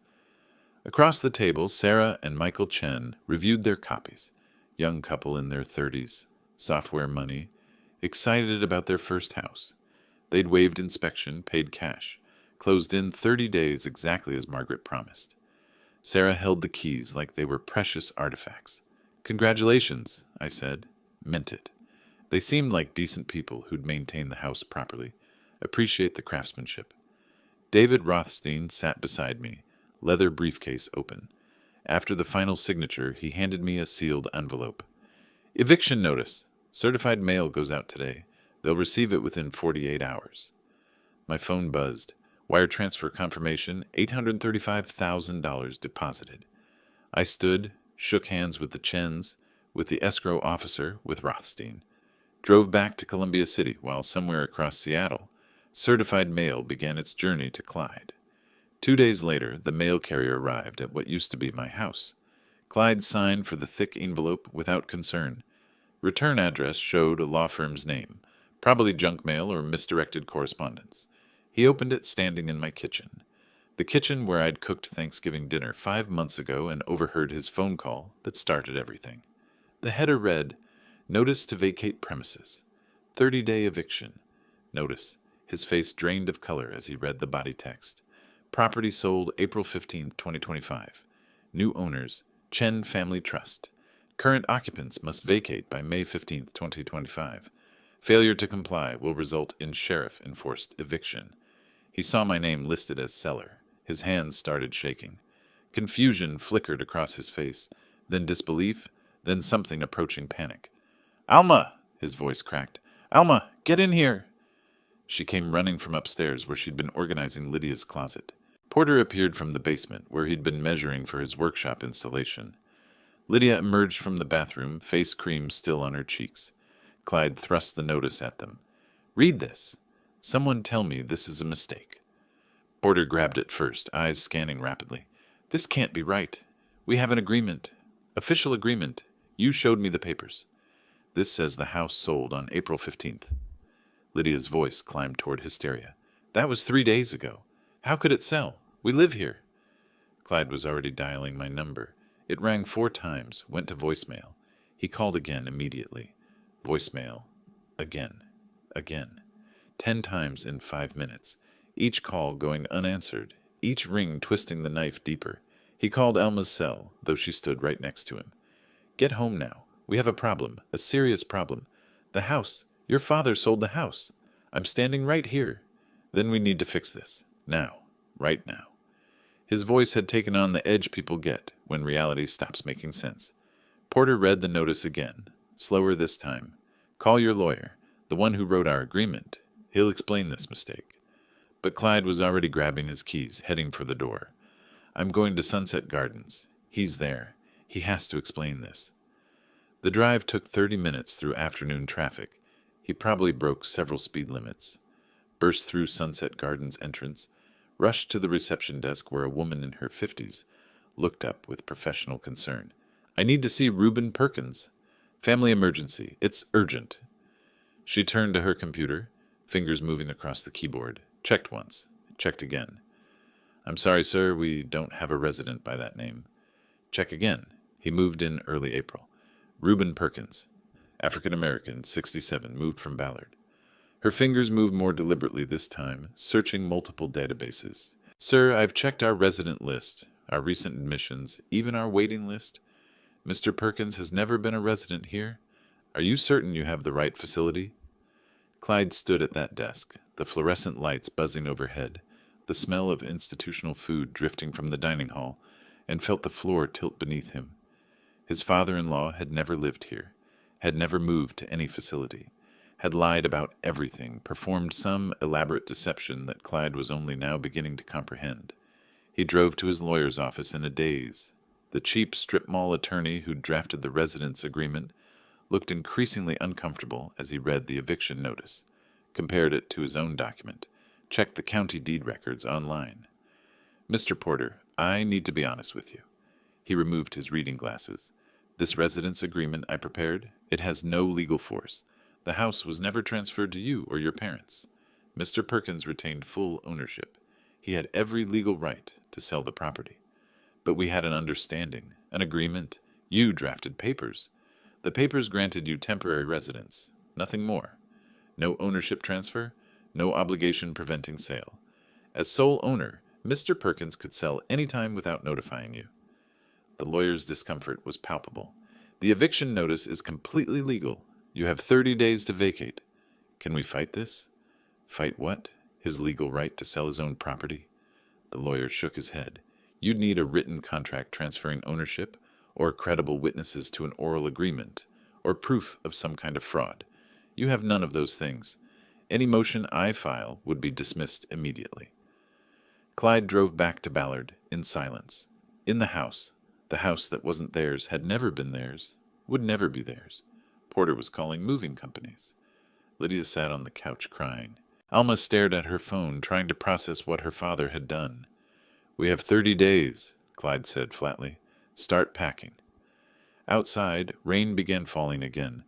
Across the table, Sarah and Michael Chen reviewed their copies. Young couple in their 30s, software money, excited about their first house. They'd waived inspection, paid cash, closed in 30 days exactly as Margaret promised. Sarah held the keys like they were precious artifacts. "Congratulations," I said. Meant it. They seemed like decent people who'd maintain the house properly, appreciate the craftsmanship. David Rothstein sat beside me, leather briefcase open. After the final signature, he handed me a sealed envelope. "Eviction notice. Certified mail goes out today. They'll receive it within 48 hours. My phone buzzed. Wire transfer confirmation, $835,000 deposited. I stood, shook hands with the Chens, with the escrow officer, with Rothstein. Drove back to Columbia City while somewhere across Seattle, certified mail began its journey to Clyde. 2 days later, the mail carrier arrived at what used to be my house. Clyde signed for the thick envelope without concern. Return address showed a law firm's name, probably junk mail or misdirected correspondence. He opened it standing in my kitchen. The kitchen where I'd cooked Thanksgiving dinner 5 months ago and overheard his phone call that started everything. The header read, "Notice to vacate premises. 30-day eviction." Notice, his face drained of color as he read the body text. Property sold April 15, 2025. New owners, Chen Family Trust. Current occupants must vacate by May 15, 2025. Failure to comply will result in sheriff-enforced eviction. He saw my name listed as seller. His hands started shaking. Confusion flickered across his face, then disbelief, then something approaching panic. "Alma!" his voice cracked. "Alma, get in here!" She came running from upstairs where she'd been organizing Lydia's closet. Porter appeared from the basement where he'd been measuring for his workshop installation. Lydia emerged from the bathroom, face cream still on her cheeks. Clyde thrust the notice at them. "Read this. Someone tell me this is a mistake." Porter grabbed it first, eyes scanning rapidly. "This can't be right. We have an agreement. Official agreement. You showed me the papers. This says the house sold on April 15th. Lydia's voice climbed toward hysteria. "That was 3 days ago. How could it sell? We live here." Clyde was already dialing my number. It rang 4 times, went to voicemail. He called again immediately. Voicemail. Again. Again. 10 times in 5 minutes. Each call going unanswered. Each ring twisting the knife deeper. He called Alma's cell, though she stood right next to him. "Get home now. We have a problem. A serious problem. The house. Your father sold the house. I'm standing right here. Then we need to fix this. Now. Right now." His voice had taken on the edge people get when reality stops making sense. Porter read the notice again, slower this time. "Call your lawyer, the one who wrote our agreement. He'll explain this mistake." But Clyde was already grabbing his keys, heading for the door. "I'm going to Sunset Gardens. He's there. He has to explain this." The drive took 30 minutes through afternoon traffic. He probably broke several speed limits. Burst through Sunset Gardens entrance, rushed to the reception desk where a woman in her 50s looked up with professional concern. "I need to see Reuben Perkins. Family emergency. It's urgent." She turned to her computer, fingers moving across the keyboard. Checked once. Checked again. "I'm sorry, sir, we don't have a resident by that name." "Check again." He moved in early April. Reuben Perkins, African American, 67, moved from Ballard. Her fingers moved more deliberately this time, searching multiple databases. Sir, I've checked our resident list, our recent admissions, even our waiting list. Mr. Perkins has never been a resident here. Are you certain you have the right facility? Clyde stood at that desk, the fluorescent lights buzzing overhead, the smell of institutional food drifting from the dining hall, and felt the floor tilt beneath him. His father-in-law had never lived here, had never moved to any facility, had lied about everything, performed some elaborate deception that Clyde was only now beginning to comprehend. He drove to his lawyer's office in a daze. The cheap strip mall attorney who'd drafted the residence agreement looked increasingly uncomfortable as he read the eviction notice, compared it to his own document, checked the county deed records online. Mr. Porter, I need to be honest with you. He removed his reading glasses. This residence agreement I prepared, it has no legal force. The house was never transferred to you or your parents. Mr. Perkins retained full ownership. He had every legal right to sell the property. But we had an understanding, an agreement. You drafted papers. The papers granted you temporary residence, nothing more. No ownership transfer, no obligation preventing sale. As sole owner, Mr. Perkins could sell any time without notifying you. The lawyer's discomfort was palpable. The eviction notice is completely legal. You have 30 days to vacate. Can we fight this? Fight what? His legal right to sell his own property? The lawyer shook his head. You'd need a written contract transferring ownership, or credible witnesses to an oral agreement, or proof of some kind of fraud. You have none of those things. Any motion I file would be dismissed immediately. Clyde drove back to Ballard in silence. In the house that wasn't theirs, had never been theirs, would never be theirs. Porter was calling moving companies. Lydia sat on the couch crying. Alma stared at her phone, trying to process what her father had done. We have 30 days, Clyde said flatly. Start packing. Outside, rain began falling again.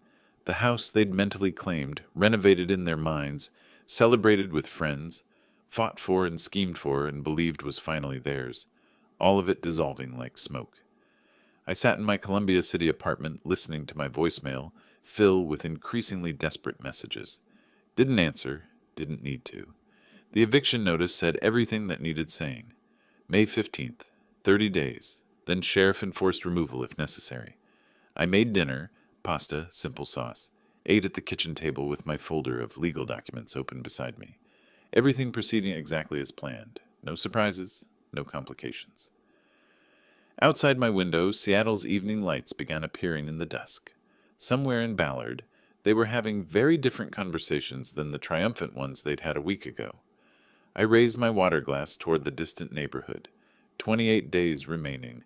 The house they'd mentally claimed, renovated in their minds, celebrated with friends, fought for and schemed for and believed was finally theirs, all of it dissolving like smoke. I sat in my Columbia City apartment listening to my voicemail fill with increasingly desperate messages. Didn't answer, didn't need to. The eviction notice said everything that needed saying. May 15th, 30 days, then sheriff-enforced removal if necessary. I made dinner, pasta, simple sauce, ate at the kitchen table with my folder of legal documents open beside me. Everything proceeding exactly as planned. No surprises, no complications. Outside my window, Seattle's evening lights began appearing in the dusk. Somewhere in Ballard, they were having very different conversations than the triumphant ones they'd had a week ago. I raised my water glass toward the distant neighborhood. 28 days remaining.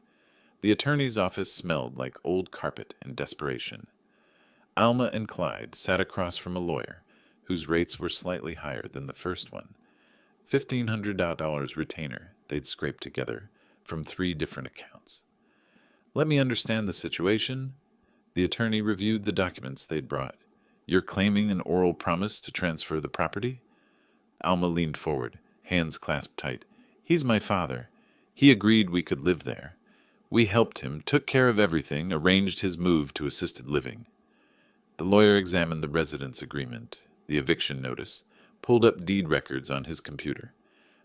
The attorney's office smelled like old carpet and desperation. Alma and Clyde sat across from a lawyer, whose rates were slightly higher than the first one. $1,500 retainer they'd scraped together from 3 different accounts. Let me understand the situation. The attorney reviewed the documents they'd brought. You're claiming an oral promise to transfer the property? Alma leaned forward, hands clasped tight. He's my father. He agreed we could live there. We helped him, took care of everything, arranged his move to assisted living. The lawyer examined the residence agreement, the eviction notice, pulled up deed records on his computer,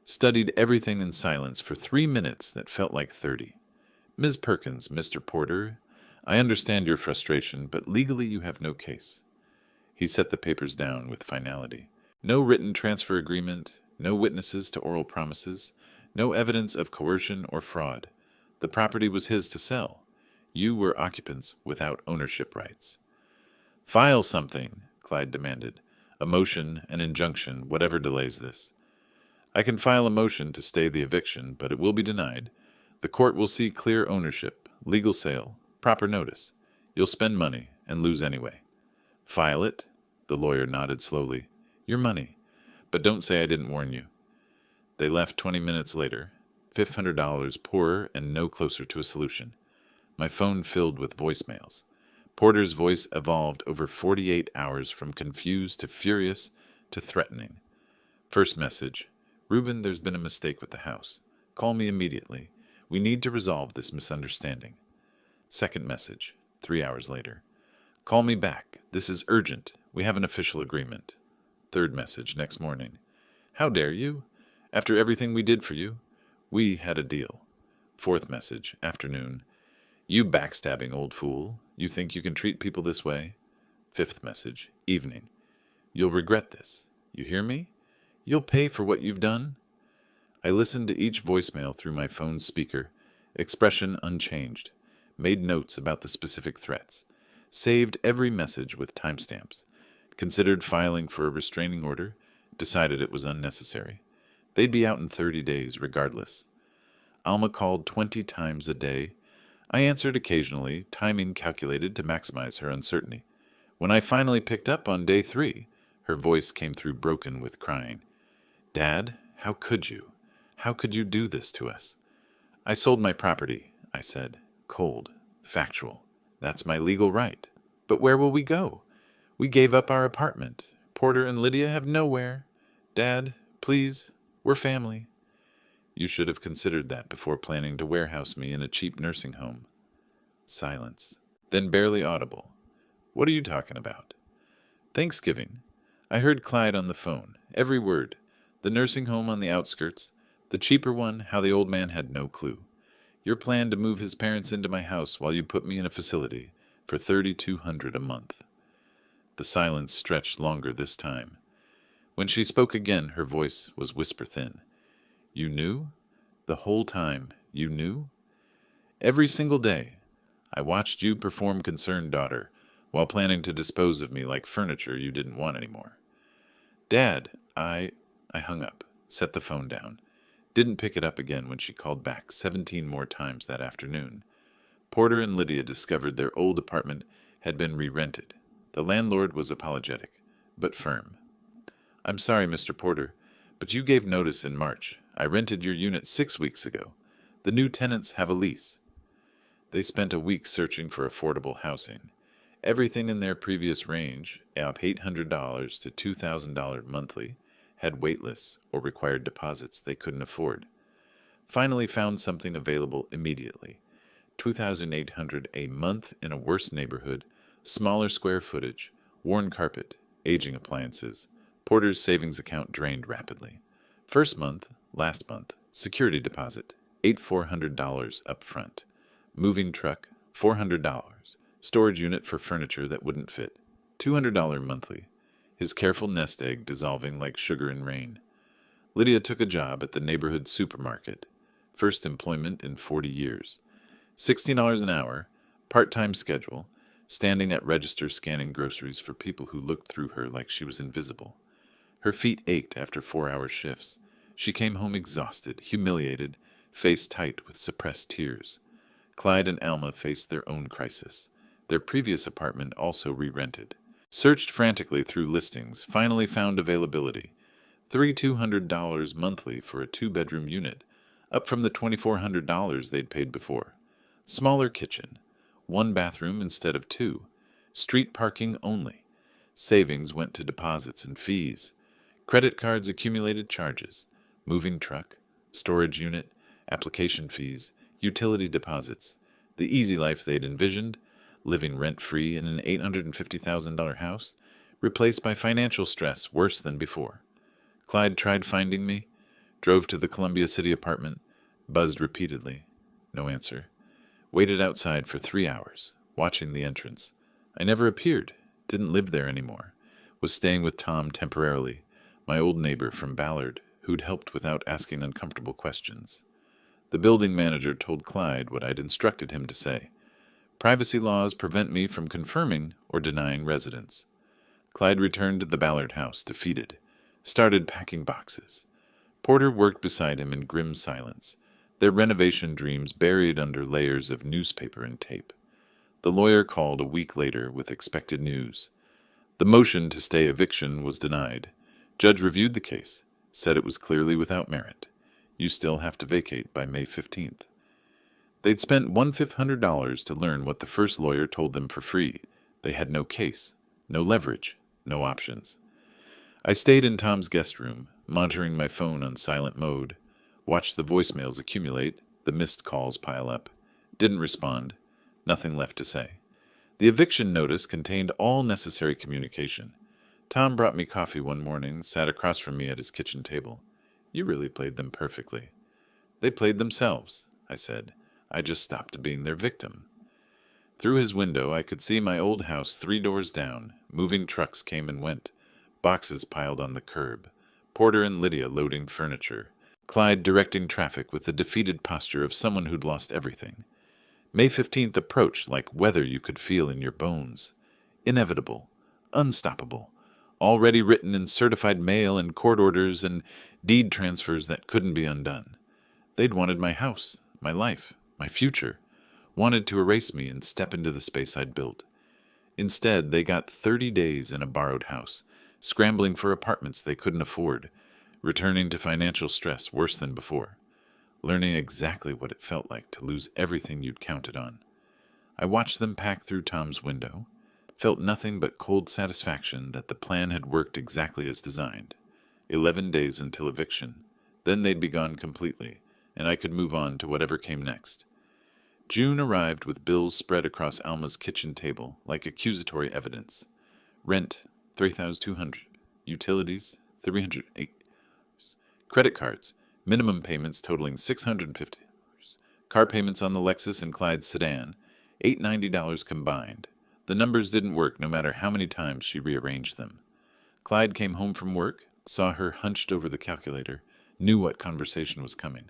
studied everything in silence for 3 minutes that felt like 30. Ms. Perkins, Mr. Porter, I understand your frustration, but legally you have no case. He set the papers down with finality. No written transfer agreement, no witnesses to oral promises, no evidence of coercion or fraud. The property was his to sell. You were occupants without ownership rights. File something, Clyde demanded. A motion, an injunction, whatever delays this. I can file a motion to stay the eviction, but it will be denied. The court will see clear ownership, legal sale, proper notice. You'll spend money and lose anyway. File it? The lawyer nodded slowly. Your money. But don't say I didn't warn you. They left 20 minutes later, $500 poorer and no closer to a solution. My phone filled with voicemails. Porter's voice evolved over 48 hours from confused to furious to threatening. First message, Reuben, there's been a mistake with the house. Call me immediately. We need to resolve this misunderstanding. Second message, 3 hours later. Call me back. This is urgent. We have an official agreement. Third message next morning. How dare you? After everything we did for you, we had a deal. Fourth message, afternoon. You backstabbing old fool. You think you can treat people this way? Fifth message, evening. You'll regret this. You hear me? You'll pay for what you've done. I listened to each voicemail through my phone's speaker, expression unchanged, made notes about the specific threats, saved every message with timestamps, considered filing for a restraining order, decided it was unnecessary. They'd be out in 30 days regardless. Alma called 20 times a day. I answered occasionally, timing calculated to maximize her uncertainty. When I finally picked up on day 3, her voice came through broken with crying. Dad, how could you? How could you do this to us? I sold my property, I said. Cold, factual. That's my legal right. But where will we go? We gave up our apartment. Porter and Lydia have nowhere. Dad, please, we're family. You should have considered that before planning to warehouse me in a cheap nursing home. Silence. Then barely audible. What are you talking about? Thanksgiving. I heard Clyde on the phone. Every word. The nursing home on the outskirts. The cheaper one, how the old man had no clue. Your plan to move his parents into my house while you put me in a facility for $3,200 a month. The silence stretched longer this time. When she spoke again, her voice was whisper-thin. You knew? The whole time, you knew? Every single day, I watched you perform concerned daughter while planning to dispose of me like furniture you didn't want anymore. Dad, I hung up, set the phone down. Didn't pick it up again when she called back 17 more times that afternoon. Porter and Lydia discovered their old apartment had been re-rented. The landlord was apologetic, but firm. I'm sorry, Mr. Porter, but you gave notice in March. I rented your unit 6 weeks ago. The new tenants have a lease. They spent a week searching for affordable housing. Everything in their previous range, up $800 to $2,000 monthly, had wait lists or required deposits they couldn't afford. Finally found something available immediately. $2,800 a month in a worse neighborhood, smaller square footage, worn carpet, aging appliances. Porter's savings account drained rapidly. First month, last month, security deposit, $8,400 up front. Moving truck, $400. Storage unit for furniture that wouldn't fit, $200 monthly. His careful nest egg dissolving like sugar in rain. Lydia took a job at the neighborhood supermarket. First employment in 40 years. $60 an hour, part-time schedule, standing at register scanning groceries for people who looked through her like she was invisible. Her feet ached after 4-hour shifts. She came home exhausted, humiliated, face tight with suppressed tears. Clyde and Alma faced their own crisis. Their previous apartment also re-rented. Searched frantically through listings, finally found availability. $3,200 monthly for a 2-bedroom unit, up from the $2,400 they'd paid before. Smaller kitchen, 1 bathroom instead of 2. Street parking only. Savings went to deposits and fees. Credit cards accumulated charges. Moving truck, storage unit, application fees, utility deposits. The easy life they'd envisioned, living rent-free in an $850,000 house, replaced by financial stress worse than before. Clyde tried finding me, drove to the Columbia City apartment, buzzed repeatedly. No answer. Waited outside for 3 hours, watching the entrance. I never appeared, didn't live there anymore. Was staying with Tom temporarily, my old neighbor from Ballard, who'd helped without asking uncomfortable questions. The building manager told Clyde what I'd instructed him to say. Privacy laws prevent me from confirming or denying residence. Clyde returned to the Ballard house, defeated. Started packing boxes. Porter worked beside him in grim silence, their renovation dreams buried under layers of newspaper and tape. The lawyer called a week later with expected news. The motion to stay eviction was denied. Judge reviewed the case, said it was clearly without merit. You still have to vacate by May 15th. They'd spent $1,500 to learn what the first lawyer told them for free. They had no case, no leverage, no options. I stayed in Tom's guest room, monitoring my phone on silent mode, watched the voicemails accumulate, the missed calls pile up. Didn't respond. Nothing left to say. The eviction notice contained all necessary communication. Tom brought me coffee one morning, sat across from me at his kitchen table. "You really played them perfectly." "They played themselves," I said. "I just stopped being their victim." Through his window, I could see my old house 3 doors down. Moving trucks came and went. Boxes piled on the curb. Porter and Lydia loading furniture. Clyde directing traffic with the defeated posture of someone who'd lost everything. May 15th approached like weather you could feel in your bones. Inevitable. Unstoppable. Already written in certified mail and court orders and deed transfers that couldn't be undone. They'd wanted my house, my life, my future. Wanted to erase me and step into the space I'd built. Instead, they got 30 days in a borrowed house, scrambling for apartments they couldn't afford, returning to financial stress worse than before, learning exactly what it felt like to lose everything you'd counted on. I watched them pack through Tom's window, felt nothing but cold satisfaction that the plan had worked exactly as designed. 11 days until eviction. Then they'd be gone completely, and I could move on to whatever came next. June arrived with bills spread across Alma's kitchen table like accusatory evidence. Rent, $3,200. Utilities, $308. Credit cards, minimum payments totaling $650. Car payments on the Lexus and Clyde's sedan, $890 combined. The numbers didn't work no matter how many times she rearranged them. Clyde came home from work, saw her hunched over the calculator, knew what conversation was coming.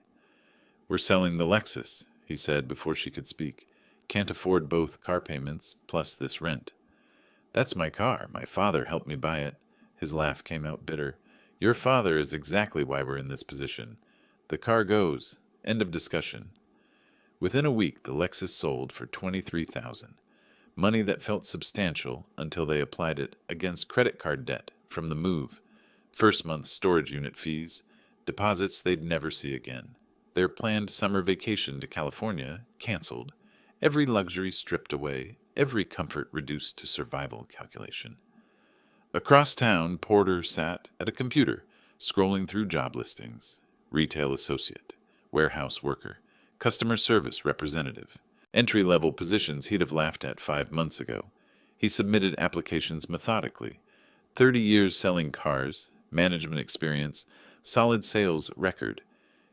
"We're selling the Lexus," he said before she could speak. "Can't afford both car payments plus this rent." "That's my car. My father helped me buy it." His laugh came out bitter. "Your father is exactly why we're in this position. The car goes. End of discussion." Within a week, the Lexus sold for $23,000. Money that felt substantial until they applied it against credit card debt from the move, first month's storage unit fees, deposits they'd never see again. Their planned summer vacation to California canceled, every luxury stripped away, every comfort reduced to survival calculation. Across town, Porter sat at a computer, scrolling through job listings. Retail associate, warehouse worker, customer service representative. Entry-level positions he'd have laughed at 5 months ago. He submitted applications methodically. 30 years selling cars, management experience, solid sales record.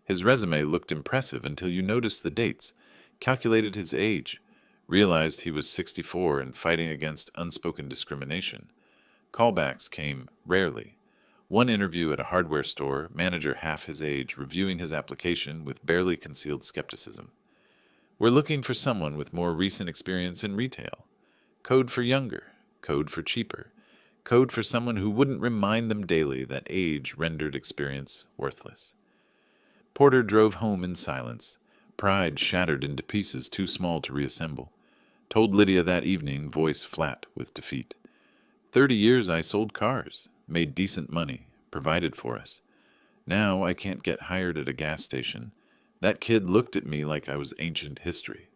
His resume looked impressive until you noticed the dates, calculated his age, realized he was 64 and fighting against unspoken discrimination. Callbacks came rarely. One interview at a hardware store, manager half his age reviewing his application with barely concealed skepticism. "We're looking for someone with more recent experience in retail. Code for younger, code for cheaper, code for someone who wouldn't remind them daily that age rendered experience worthless." Porter drove home in silence, pride shattered into pieces too small to reassemble. Told Lydia that evening, voice flat with defeat. 30 years I sold cars, made decent money, provided for us. Now I can't get hired at a gas station. That kid looked at me like I was ancient history.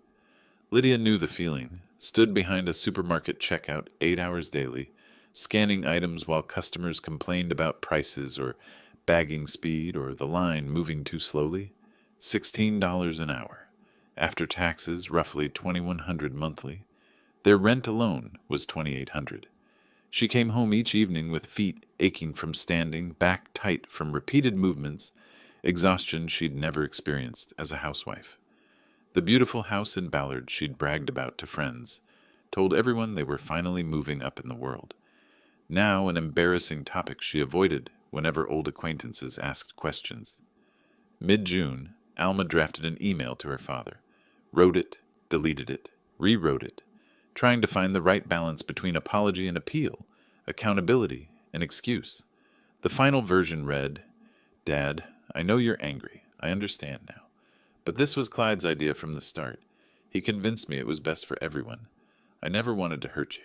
Lydia knew the feeling, stood behind a supermarket checkout 8 hours daily, scanning items while customers complained about prices or bagging speed or the line moving too slowly. $16 an hour. After taxes, roughly $2,100 monthly. Their rent alone was $2,800. She came home each evening with feet aching from standing, back tight from repeated movements, exhaustion she'd never experienced as a housewife. The beautiful house in Ballard she'd bragged about to friends, told everyone they were finally moving up in the world. Now an embarrassing topic she avoided whenever old acquaintances asked questions. Mid-June, Alma drafted an email to her father, wrote it, deleted it, rewrote it, trying to find the right balance between apology and appeal, accountability and excuse. The final version read, "Dad, I know you're angry. I understand now. But this was Clyde's idea from the start. He convinced me it was best for everyone. I never wanted to hurt you.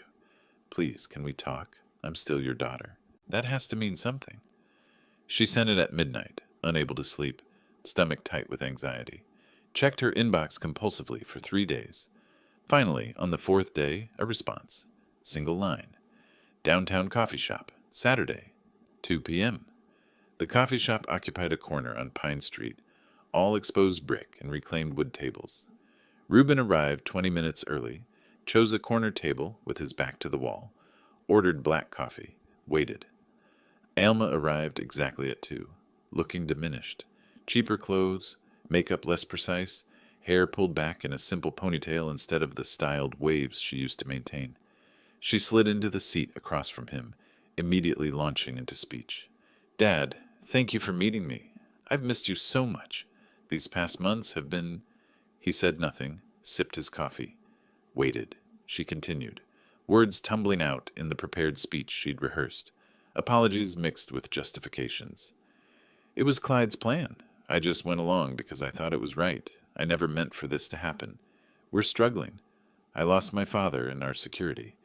Please, can we talk? I'm still your daughter." That has to mean something. She sent it at midnight, unable to sleep, stomach tight with anxiety. Checked her inbox compulsively for 3 days. Finally, on the 4th day, a response. Single line. "Downtown coffee shop, Saturday, 2 p.m. The coffee shop occupied a corner on Pine Street, all exposed brick and reclaimed wood tables. Reuben arrived 20 minutes early, chose a corner table with his back to the wall, ordered black coffee, waited. Alma arrived exactly at 2, looking diminished. Cheaper clothes, makeup less precise, hair pulled back in a simple ponytail instead of the styled waves she used to maintain. She slid into the seat across from him, immediately launching into speech. "Dad, thank you for meeting me. I've missed you so much. These past months have been—" He said nothing, sipped his coffee. Waited. She continued, words tumbling out in the prepared speech she'd rehearsed, apologies mixed with justifications. "It was Clyde's plan. I just went along because I thought it was right. I never meant for this to happen. We're struggling. I lost my father and our security.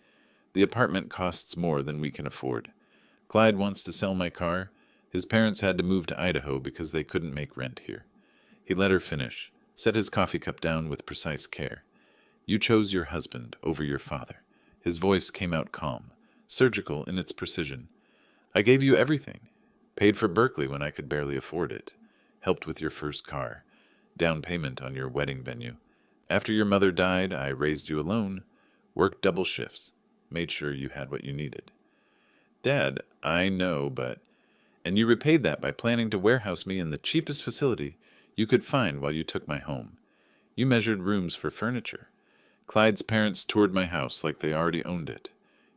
The apartment costs more than we can afford. Clyde wants to sell my car. His parents had to move to Idaho because they couldn't make rent here." He let her finish, set his coffee cup down with precise care. "You chose your husband over your father." His voice came out calm, surgical in its precision. "I gave you everything. Paid for Berkeley when I could barely afford it. Helped with your first car. Down payment on your wedding venue. After your mother died, I raised you alone. Worked double shifts. Made sure you had what you needed." "Dad, I know, but—" "And you repaid that by planning to warehouse me in the cheapest facility you could find while you took my home. You measured rooms for furniture. Clyde's parents toured my house like they already owned it.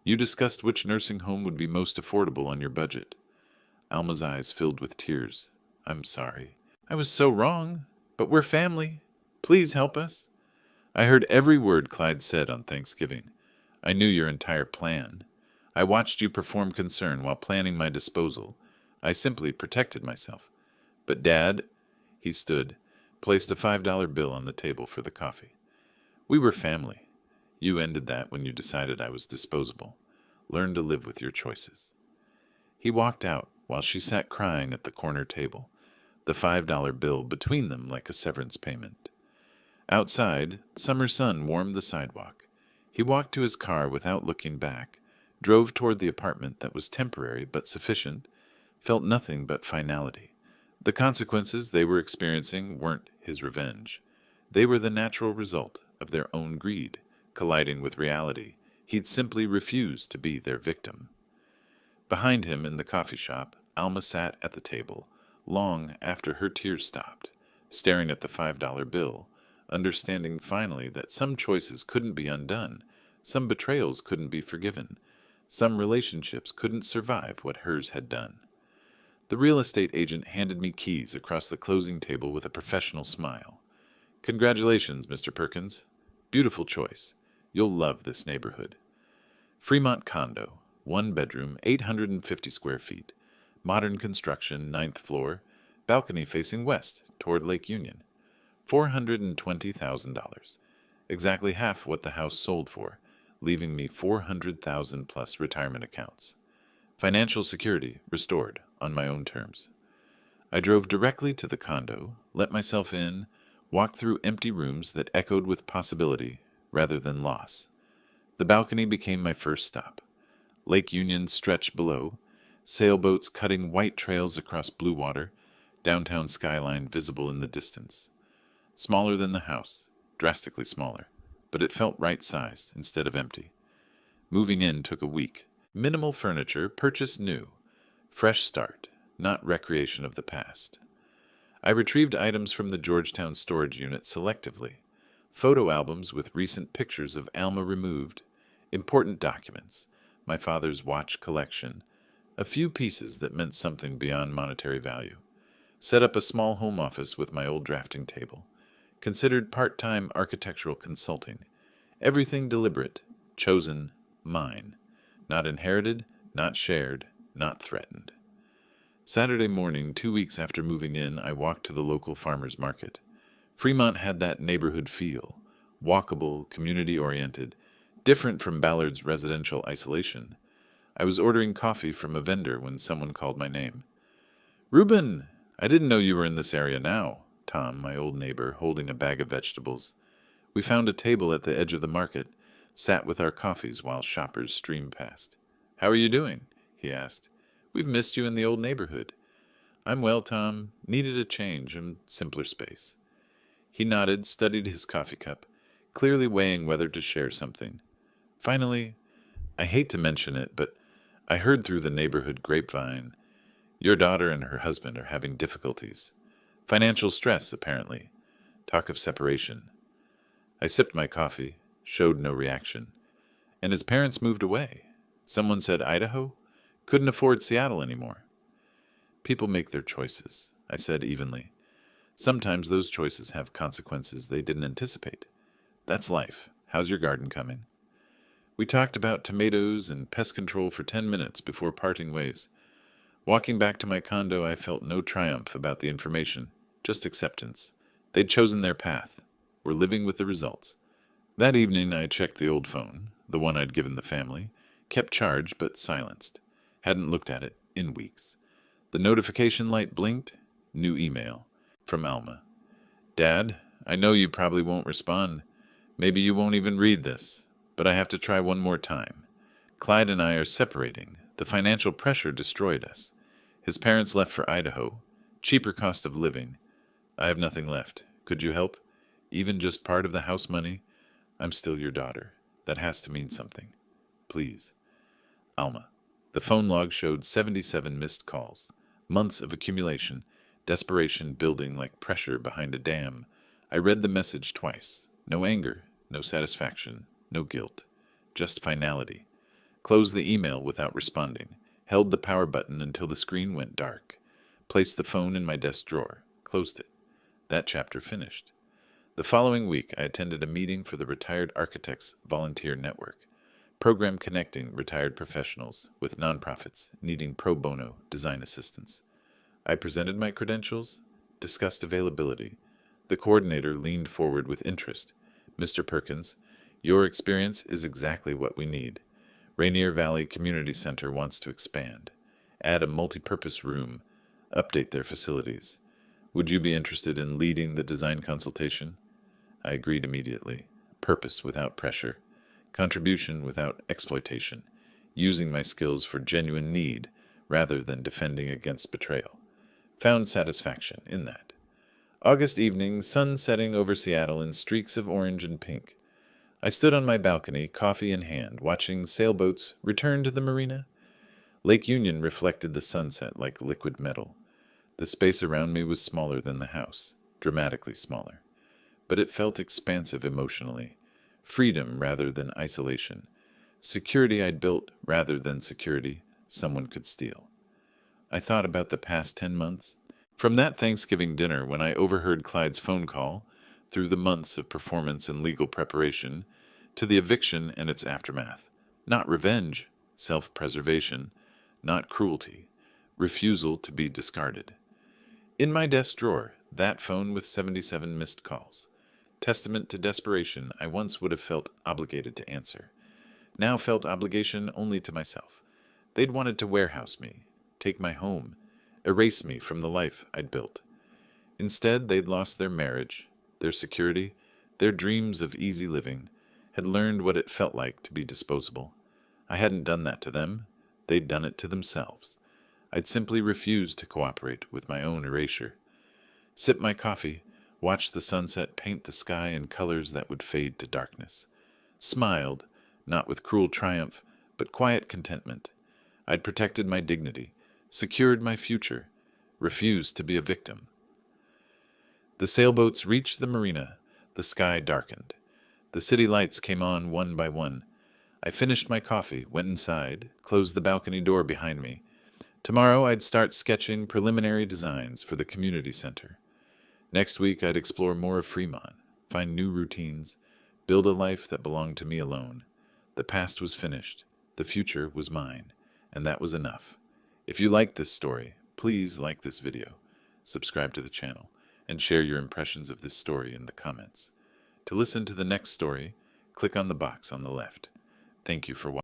You discussed which nursing home would be most affordable on your budget." Alma's eyes filled with tears. "I'm sorry. I was so wrong. But we're family. Please help us." "I heard every word Clyde said on Thanksgiving. I knew your entire plan. I watched you perform concern while planning my disposal. I simply protected myself. But Dad—" He stood, placed a $5 bill on the table for the coffee. "We were family. You ended that when you decided I was disposable. Learn to live with your choices." He walked out while she sat crying at the corner table, the $5 bill between them like a severance payment. Outside, summer sun warmed the sidewalk. He walked to his car without looking back, drove toward the apartment that was temporary but sufficient, felt nothing but finality. The consequences they were experiencing weren't his revenge. They were the natural result of their own greed, colliding with reality. He'd simply refused to be their victim. Behind him in the coffee shop, Alma sat at the table, long after her tears stopped, staring at the $5 bill, understanding finally that some choices couldn't be undone, some betrayals couldn't be forgiven, some relationships couldn't survive what hers had done. The real estate agent handed me keys across the closing table with a professional smile. "Congratulations, Mr. Perkins. Beautiful choice. You'll love this neighborhood. Fremont condo, 1 bedroom, 850 square feet. Modern construction, 9th floor, balcony facing west toward Lake Union. $420,000. Exactly half what the house sold for, leaving me $400,000 plus retirement accounts. Financial security restored on my own terms." I drove directly to the condo, let myself in, walked through empty rooms that echoed with possibility rather than loss. The balcony became my first stop. Lake Union stretched below, sailboats cutting white trails across blue water, downtown skyline visible in the distance. Smaller than the house, drastically smaller, but it felt right-sized instead of empty. Moving in took a week. Minimal furniture, purchased new. Fresh start, not recreation of the past. I retrieved items from the Georgetown storage unit selectively. Photo albums with recent pictures of Alma removed, important documents, my father's watch collection, a few pieces that meant something beyond monetary value. Set up a small home office with my old drafting table. Considered part-time architectural consulting. Everything deliberate, chosen, mine. Not inherited, not shared, not threatened. Saturday morning, 2 weeks after moving in, I walked to the local farmers market. Fremont had that neighborhood feel, walkable, community-oriented, different from Ballard's residential isolation. I was ordering coffee from a vendor when someone called my name. "Reuben, I didn't know you were in this area now." Tom, my old neighbor, holding a bag of vegetables. We found a table at the edge of the market, sat with our coffees while shoppers streamed past. "How are you doing?" he asked. "We've missed you in the old neighborhood." "I'm well, Tom. Needed a change and simpler space." He nodded, studied his coffee cup, clearly weighing whether to share something. Finally, I hate to mention it, but I heard through the neighborhood grapevine, your daughter and her husband are having difficulties. Financial stress, apparently. Talk of separation. I sipped my coffee, showed no reaction. And his parents moved away. Someone said Idaho? Couldn't afford Seattle anymore. People make their choices, I said evenly. Sometimes those choices have consequences they didn't anticipate. That's life. How's your garden coming? We talked about tomatoes and pest control for 10 minutes before parting ways. Walking back to my condo, I felt no triumph about the information, just acceptance. They'd chosen their path. Were living with the results. That evening, I checked the old phone, the one I'd given the family, kept charged but silenced. Hadn't looked at it in weeks. The notification light blinked. New email. From Alma. Dad, I know you probably won't respond. Maybe you won't even read this, but I have to try one more time. Clyde and I are separating. The financial pressure destroyed us. His parents left for Idaho. Cheaper cost of living. I have nothing left. Could you help? Even just part of the house money? I'm still your daughter. That has to mean something. Please. Alma. The phone log showed 77 missed calls. Months of accumulation. Desperation building like pressure behind a dam. I read the message twice. No anger, no satisfaction, no guilt. Just finality. Closed the email without responding. Held the power button until the screen went dark. Placed the phone in my desk drawer. Closed it. That chapter finished. The following week, I attended a meeting for the Retired Architects Volunteer Network, program connecting retired professionals with nonprofits needing pro bono design assistance. I presented my credentials, discussed availability. The coordinator leaned forward with interest. Mr. Perkins, your experience is exactly what we need. Rainier Valley Community Center wants to expand, add a multi-purpose room, update their facilities. Would you be interested in leading the design consultation? I agreed immediately. Purpose without pressure. Contribution without exploitation. Using my skills for genuine need rather than defending against betrayal. Found satisfaction in that. August evening, sun setting over Seattle in streaks of orange and pink. I stood on my balcony, coffee in hand, watching sailboats return to the marina. Lake Union reflected the sunset like liquid metal. The space around me was smaller than the house, dramatically smaller. But it felt expansive emotionally. Freedom rather than isolation. Security I'd built rather than security someone could steal. I thought about the past 10 months. From that Thanksgiving dinner when I overheard Clyde's phone call, through the months of performance and legal preparation, to the eviction and its aftermath. Not revenge, self-preservation, not cruelty, refusal to be discarded. In my desk drawer, that phone with 77 missed calls. Testament to desperation I once would have felt obligated to answer. Now felt obligation only to myself. They'd wanted to warehouse me, take my home, erase me from the life I'd built. Instead, they'd lost their marriage, their security, their dreams of easy living, had learned what it felt like to be disposable. I hadn't done that to them. They'd done it to themselves. I'd simply refused to cooperate with my own erasure. Sipped my coffee, watched the sunset paint the sky in colors that would fade to darkness. Smiled, not with cruel triumph, but quiet contentment. I'd protected my dignity, secured my future, refused to be a victim. The sailboats reached the marina. The sky darkened. The city lights came on one by one. I finished my coffee, went inside, closed the balcony door behind me. Tomorrow I'd start sketching preliminary designs for the community center. Next week I'd explore more of Fremont, find new routines, build a life that belonged to me alone. The past was finished. The future was mine. And that was enough. If you like this story, please like this video, subscribe to the channel, and share your impressions of this story in the comments. To listen to the next story, click on the box on the left. Thank you for watching.